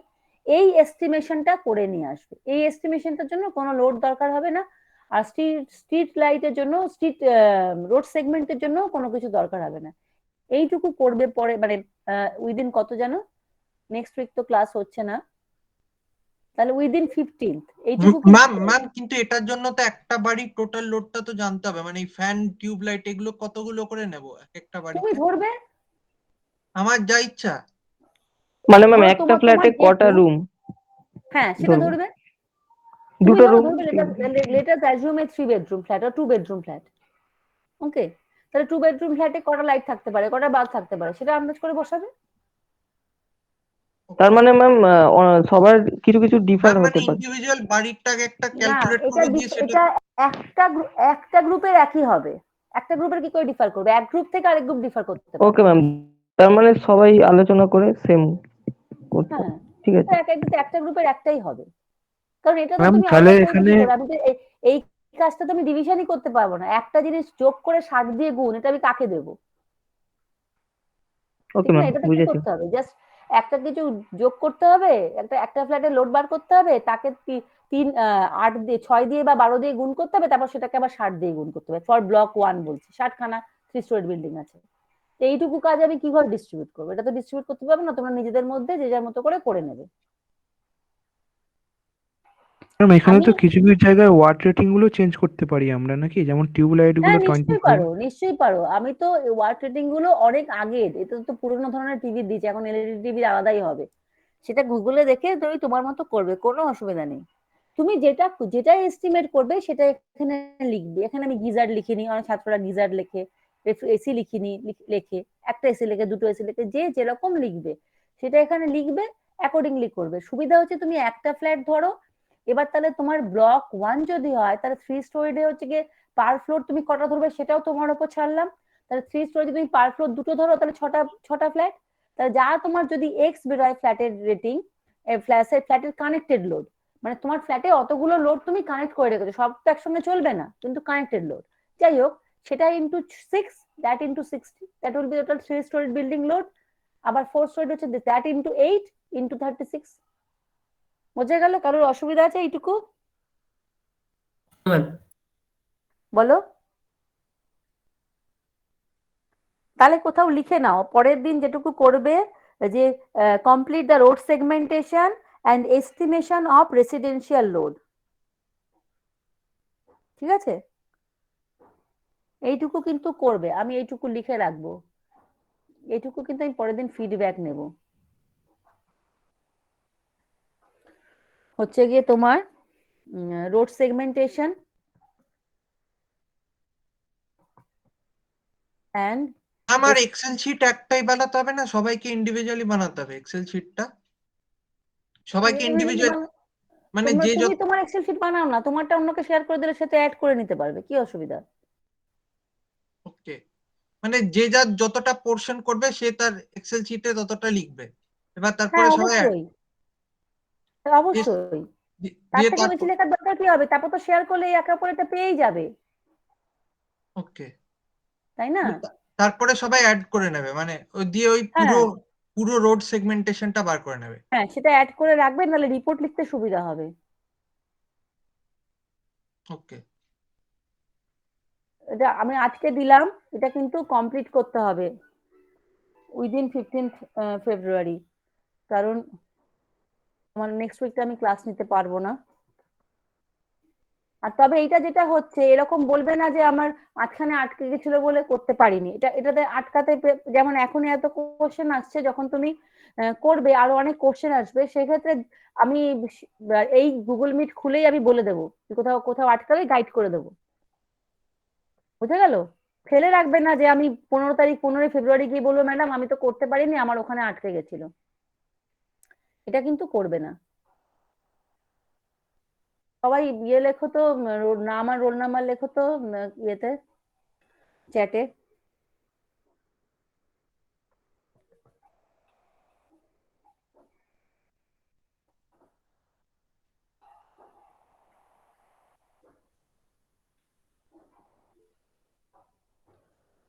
এই এস্টিমেশনটা করে নিয়ে আসবে, এই এস্টিমেশনটার জন্য কোনো লোড দরকার হবে না। আর স্ট্রিট লাইটের জন্য, রোড সেগমেন্টের জন্য কোনো কিছু দরকার হবে না। এইটুকু করবে পরে, মানে উইদিন কত জানো, নেক্সট উইক তো ক্লাস হচ্ছে না, তাহলে উইদিন 15th এইটুকু ম্যাম ম্যাম কিন্তু এটার জন্য তো একটা বাড়ির টোটাল লোডটা তো জানতে হবে, মানে ফ্যান টিউব লাইট এগুলো কতগুলো করে নেব এক একটা তুমি বাড়িতে? ধরবে, আমার যা ইচ্ছা। মানে ম্যাম ধরো একটা তোমার ফ্ল্যাটে কটা যেহেতু, রুম হ্যাঁ সেটা ধরবো? ধরবে। তুমি দুটো ধরো রুম। ধরবে লেটাস অ্যাজিউম 3 বেডরুম ফ্ল্যাট আর 2 বেডরুম ফ্ল্যাট, ওকে? তাহলে 2 বেডরুম ফ্ল্যাটে কটা লাইট থাকতে পারে, কটা বাল্ব থাকতে পারে, সেটা আন্দাজ করে বসাবে। তার মানে ম্যাম সবার কিছু কিছু ডিফার ম্যাম মানে হতে পারে। ইন্ডিভিজুয়াল বাড়িটাকে একটা না, ক্যালকুলেট এটা করে দিয়ে সেটা এটা একটা গ্রুপের একই হবে, একটা গ্রুপের কি করে ডিফার করবে, এক গ্রুপ থেকে আরেক গ্রুপ ডিফার করতে পারে। ওকে ম্যাম, তার মানে সবাই আলোচনা করে সেম করতে হ্যাঁ, হবে। ঠিক আছে। একটা গ্রুপের একটাই হবে, কারণ এটা তো ম্যাম তুমি তাহলে আলাদা করবে এখানে কি করে। আমি তো এই কাজটা তো আমি ডিভিশনই করতে পারবো না, একটা জিনিস যোগ করে 60 দিয়ে গুণ, এটা আমি কাকে দেবো? ওকে ঠিক না, ম্যাম, এটা তো কি বুঝেছি। করতে হবে, জাস্ট একটা কিছু যোগ করতে হবে, একটা ফ্ল্যাটে লোড বার করতে হবে, তাকে 8 দিয়ে 6 দিয়ে বা 12 দিয়ে গুণ করতে হবে, তারপর সেটাকে আবার 60 দিয়ে গুণ করতে হবে। ফর ব্লক 1 বলছি, 60খানা 3 স্টোরি বিল্ডিং আছে, তো এইটুকু কাজ আমি কিভাবে ডিস্ট্রিবিউট করবো? এটা তো ডিস্ট্রিবিউট করতে পারবো না, তোমরা নিজেদের মধ্যে যে যার মতো করে নেবে। ম্যাম এখানে আমি তো কিছু কিছু জায়গায় ওয়াট রেটিং গুলো চেঞ্জ করতে পারি আমরা নাকি, যেমন টিউবলাইট গুলো হ্যাঁ, নিশ্চয়ই 25। পারো, নিশ্চয়ই পারো। আমি তো ওয়াট রেটিং গুলো অনেক আগের, এটা তো পুরোনো ধরনের টিভি দিয়েছে, এখন এলইডি টিভির আলাদাই হবে। সেটা গুগলে দেখে তুমি তোমার মতো করবে, কোনো অসুবিধা নেই। তুমি যেটা যেটা এস্টিমেট করবে সেটা এখানে লিখবে। এখানে আমি গিজার লিখিনি, অনেক ছাত্ররা গিজার লেখে, এসি লিখিনি, লেখে একটা এসি লেখে, দুটো এসি লেখে, যে যেরকম লিখবে সেটা এখানে লিখবে, অ্যাকর্ডিংলি করবে। সুবিধা হচ্ছে তুমি একটা ফ্ল্যাট ধরো, এবার তাহলে তোমার ব্লক 1 যদি হয় তাহলে 3 স্টোরিডে হচ্ছে গিয়ে পার ফ্লোর তুমি কটা ধরবে সেটাও তোমার উপর ছাড়লাম। তাহলে 3 স্টোরি যদি তুমি পার ফ্লোর দুটো ধরো তাহলে ছটা ফ্ল্যাট। তাহলে যা তোমার যদি এক্স বেরোয় ফ্ল্যাটের রেটিং, ফ্ল্যাটের কানেক্টেড লোড, মানে তোমার ফ্ল্যাটে অতগুলো লোড তুমি কানেক্ট করে রেখেছো, সব তো একসঙ্গে চলবে না, কিন্তু কানেক্টেড লোড যাই হোক, সেটা into 6, that into 60, that will be total 3 story building load. আবার 4 স্টোরি হচ্ছে দ্যাট ইন্টু 8 ইন্টু 36। বোঝা গেল? কারোর অসুবিধা আছে এইটুকু? ম্যাম। বলো। তাহলে কোথাও লিখে নাও, পরের দিন যেটুকু করবে, যে complete the road segmentation and estimation of residential load. ঠিক আছে, এইটুকু কিন্তু করবে, আমি এইটুকু লিখে রাখবো। এইটুকু কিন্তু আমি পরের দিন ফিডব্যাক নেব। হচ্ছে গিয়ে তোমার রোড সেগমেন্টেশন অ্যান্ড আমার এক্সেল শিট একটাই বানাতে হবে না, সবাইকে ইন্ডিভিজুয়ালি বানাতে হবে এক্সেল শিটটা? সবাইকে ইন্ডিভিজুয়াল মানে যে তুমি তোমার এক্সেল শিট বানাও না, তোমারটা অন্যকে শেয়ার করে দিলে সেটা অ্যাড করে নিতে পারবে, কি অসুবিধা? ওকে, মানে যে যার যতটা পোর্শন করবে সে তার এক্সেল শিটে ততটা লিখবে, এবার তারপরে হ্যাঁ, সবাই অবশ্যই, অবশ্যই। তার দিয়ে থেকে বেশি তারপর লেখার দরকার কি হবে? তারপর তো শেয়ার করলে একে অপর এটা পেয়েই যাবে, ওকে, তাই না? তারপরে সবাই অ্যাড করে নেবে, মানে ওই দিয়ে ওই পুরো হ্যাঁ, পুরো রোড সেগমেন্টেশনটা বার করে নেবে। হ্যাঁ, সেটা অ্যাড করে রাখবেন, তাহলে রিপোর্ট লিখতে সুবিধা হবে। ওকে, এটা আমি আজকে দিলাম, এটা কিন্তু কমপ্লিট করতে হবে উইদিন 15th ফেব্রুয়ারি, কারণ আমার নেক্সট উইকটা আমি ক্লাস নিতে পারবো না। আর তবে এইটা যেটা হচ্ছে, এরকম বলবে না যে আমার মাঝখানে আটকে গেছিল বলে করতে পারিনি, এটাতে আটকাতে যেমন এখনই এত কোশ্চেন আসছে, যখন তুমি করবে আরো অনেক কোশ্চেন আসবে, সেক্ষেত্রে আমি এই গুগল মিট খুলেই আমি বলে দেবো, কোথাও কোথাও আটকালে গাইড করে দেবো। বুঝে গেল? ফেলে রাখবে না যে আমি 15 ফেব্রুয়ারি গিয়ে বলবো ম্যাডাম আমি তো করতে পারিনি, আমার ওখানে আটকে গেছিল, এটা কিন্তু করবে না। সবাই ইয়ে লেখো তো, নাম আর রোল নাম্বার লেখো তো ইয়েতে, চ্যাটে।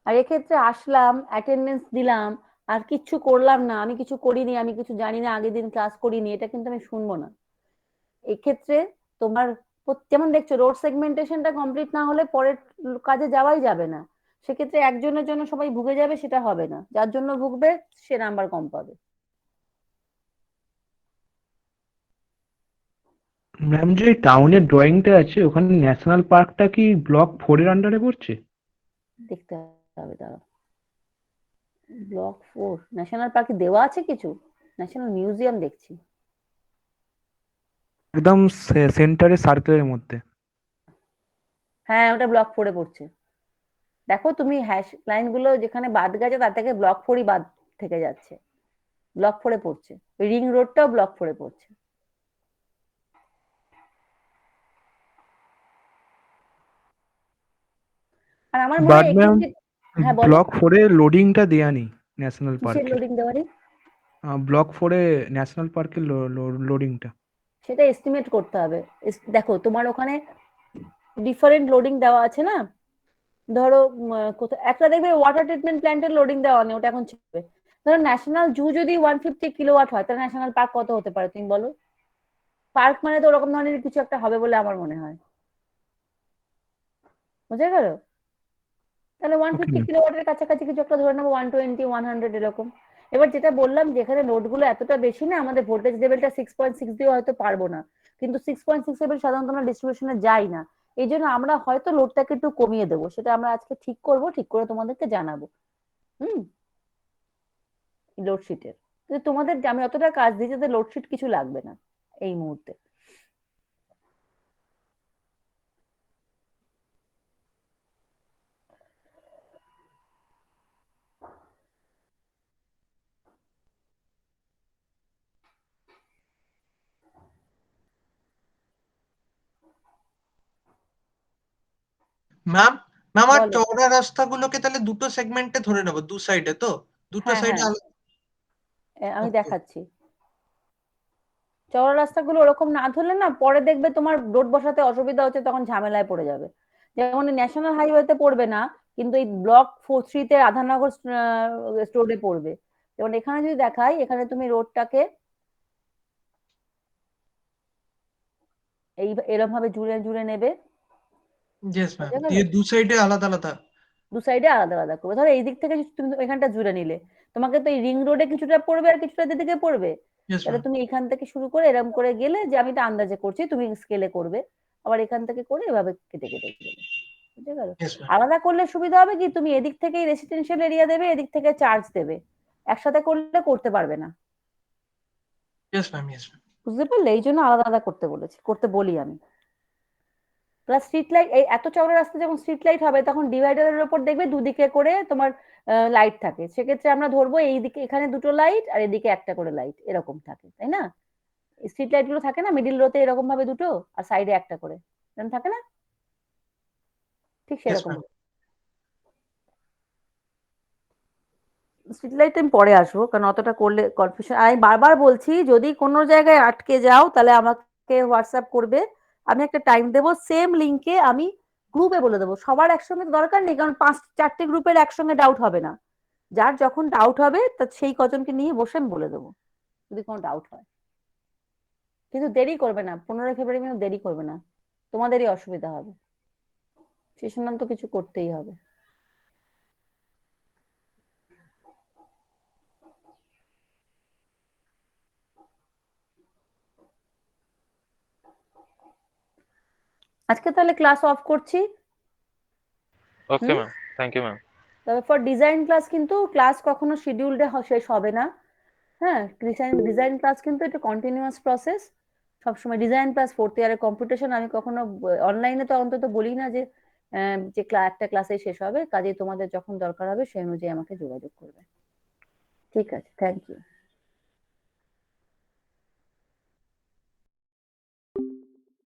আর এক্ষেত্রে আসলাম, অ্যাটেন্ডেন্স দিলাম, আর কিচ্ছু করলাম না, আমি কিছু করিনি, আমি কিছু জানি না, আগের দিন ক্লাস করিনি, এটা কিন্তু আমি শুনবো না। এক্ষেত্রে তোমার যেমন দেখছো রোড সেগমেন্টেশনটা কমপ্লিট না হলে পরের কাজে যাওয়াই যাবে না, সেক্ষেত্রে একজনের জন্য সবাই ভুগে যাবে, সেটা হবে না, যার জন্য ভুগবে সে নাম্বার কম পাবে। ম্যাম যে টাউনের ড্রয়িংটা আছে ওখানে ন্যাশনাল পার্কটা কি ব্লক 4 এর আন্ডারে পড়ছে? দেখতে হবে, দাঁড়াও। ব্লক 4 ন্যাশনাল পার্কে দেওয়া আছে কিছু? ন্যাশনাল মিউজিয়াম দেখছি। একদম সেন্টারে সার্কেলের মধ্যে। হ্যাঁ, ওটা ব্লক 4-এ পড়ছে। দেখো তুমি হ্যাশ লাইন গুলো যেখানে বাদ গেছে তার থেকে ব্লক 4-ই বাদ থেকে যাচ্ছে, ব্লক 4-এ পড়ছে। রিং রোডটাও ব্লক 4-এ পড়ছে। আর আমার মনে বাট হয় ম্যাম এক্ষেত্রে, হ্যাঁ বলো, ব্লক 4 এ লোডিংটা দেয়া নেই ন্যাশনাল কিসের পার্কে। Loading Dewari? Block 4 a national পার্কের লোডিংটা। সেটা এস্টিমেট করতে হবে। দেখো তোমার ওখানে ডিফারেন্ট লোডিং দেওয়া আছে না, ধরো কোথাও একটা দেখবে ওয়াটার ট্রিটমেন্ট প্ল্যান্টের লোডিং দেওয়া নেই, ওটা এখন ছেড়ে। ধরো ন্যাশনাল জু যদি 150 কিলোওয়াট হয়, তাহলে ন্যাশনাল পার্ক কত হতে পারে তুমি বলো? পার্ক মানে তো ওরকম ধরনের কিছু একটা হবে বলে আমার মনে হয়। বুঝে গেল? তাহলে 150 কিলোওয়াটের কাছাকাছি কিছু একটা ধরে নেবো, 120 100 এরকম। এবার যেটা বললাম, যেখানে নোটগুলো এতটা বেশি না, আমাদের ভোল্টেজ লেভেলটা 6.6 দিয়ে হয়তো পারবো না, কিন্তু 6.67 সাধারণত আমরা ডিস্ট্রিবিউশনে যাই না। এই জন্য আমরা হয়তো লোডটাকে একটু কমিয়ে দেবো, সেটা আমরা আজকে ঠিক করব, ঠিক করে তোমাদেরকে জানাবো। লোডশিটের কিন্তু তোমাদের আমি অতটা কাজ দিই যাতে লোডশিট কিছু লাগবে না এই মুহূর্তে। ম্যাম ম্যাম আর বলো। চওড়া রাস্তাগুলোকে তাহলে দুটো সেগমেন্টে ধরে নেবো, দু সাইডে তো, দুটো হ্যাঁ সাইডে হ্যাঁ, আমি দেখাচ্ছি। চওড়া রাস্তাগুলো ওরকম না ধরলে না পরে দেখবে তোমার রোড বসাতে অসুবিধা হচ্ছে, তখন ঝামেলায় পড়ে যাবে। যেমন ন্যাশনাল হাইওয়েতে পড়বে না, কিন্তু এই ব্লক 4-3 তে রাধানগর রোডে পড়বে। যেমন এখানে যদি দেখাই, এখানে তুমি রোডটাকে এই এরকম ভাবে জুড়ে জুড়ে নেবে, ইয়েস ম্যাম, বোঝা গেল? দিয়ে দু সাইডে আলাদা আলাদা। দু সাইডে আলাদা আলাদা করবে। ধরো এই দিক থেকে যদি তুমি এখানটা জুড়ে নিলে, তোমাকে তো এই রিং রোডে কিছুটা পড়বে আর কিছুটা দিকে পড়বে। ইয়েস তাহলে ম্যাম। তুমি এখান থেকে শুরু করে এরকম করে গেলে, যে আমি তো আন্দাজে করছি, তুমি স্কেলে করবে, আবার এখান থেকে করে এভাবে কেটে কেটে গেলে, বুঝে গেল? Yes ma'am. আলাদা করলে সুবিধা হবে কি, তুমি এদিক থেকেই রেসিডেন্সিয়াল এরিয়া দেবে, এদিক থেকে চার্জ দেবে, একসাথে করলে করতে পারবে না। Yes ma'am. Yes ma'am. বুঝতে পারলে? এই জন্য আলাদা আলাদা করতে বলেছি, করতে বলি আমি। প্লাস স্ট্রিট লাইট, এই এত চওড়া রাস্তা যখন স্ট্রিট লাইট হবে, তখন ডিভাইডারের উপর দেখবে দুদিকে করে তোমার লাইট থাকে। সেক্ষেত্রে আমরা ধরবো এইদিকে এখানে দুটো লাইট আর এদিকে একটা করে লাইট, এরকম থাকে, তাই না? স্ট্রিট লাইট গুলো থাকে না মিডিল রোতে এরকম ভাবে দুটো, আর সাইডে একটা করে, এরকম থাকে না? ঠিক ইয়েস সেরকম। ম্যাম। স্ট্রিট লাইট আমি পরে আসবো, কারণ অতটা করলে কনফিউশন। আমি বারবার বলছি, যদি কোনো জায়গায় আটকে যাও তাহলে আমাকে হোয়াটসঅ্যাপ করবে, আমি একটা টাইম দেবো, সেম লিঙ্কে আমি গ্রুপে বলে দেবো। সবার একসঙ্গে তো দরকার নেই, কারণ 5-4টে গ্রুপের একসঙ্গে ডাউট হবে না। যার যখন ডাউট হবে তা সেই কজনকে নিয়ে বসে আমি বলে দেবো, যদি কোনো ডাউট হয়। কিন্তু দেরি করবে না, 15 ফেব্রুয়ারি কিন্তু দেরি করবে না, তোমাদেরই অসুবিধা হবে। সেশনাল তো কিছু করতেই হবে। আজকে তাহলে ক্লাস অফ করছি। Okay ma'am, thank you ma'am. তবে ফর ডিজাইন ক্লাস কিন্তু ক্লাস কখনো শিডিউলডে শেষ হবে না। হ্যাঁ, ডিজাইন ক্লাস কিন্তু এটা কন্টিনিউয়াস প্রসেস সবসময়। ডিজাইন প্লাস 4th ইয়ারের কম্পিটিশন আমি কখনো অনলাইনে তো অন্তত বলি না যে একটা ক্লাসে শেষ হবে। কাজে তোমাদের যখন দরকার হবে সেই অনুযায়ী আমাকে যোগাযোগ করবে। ঠিক আছে, থ্যাংক ইউ।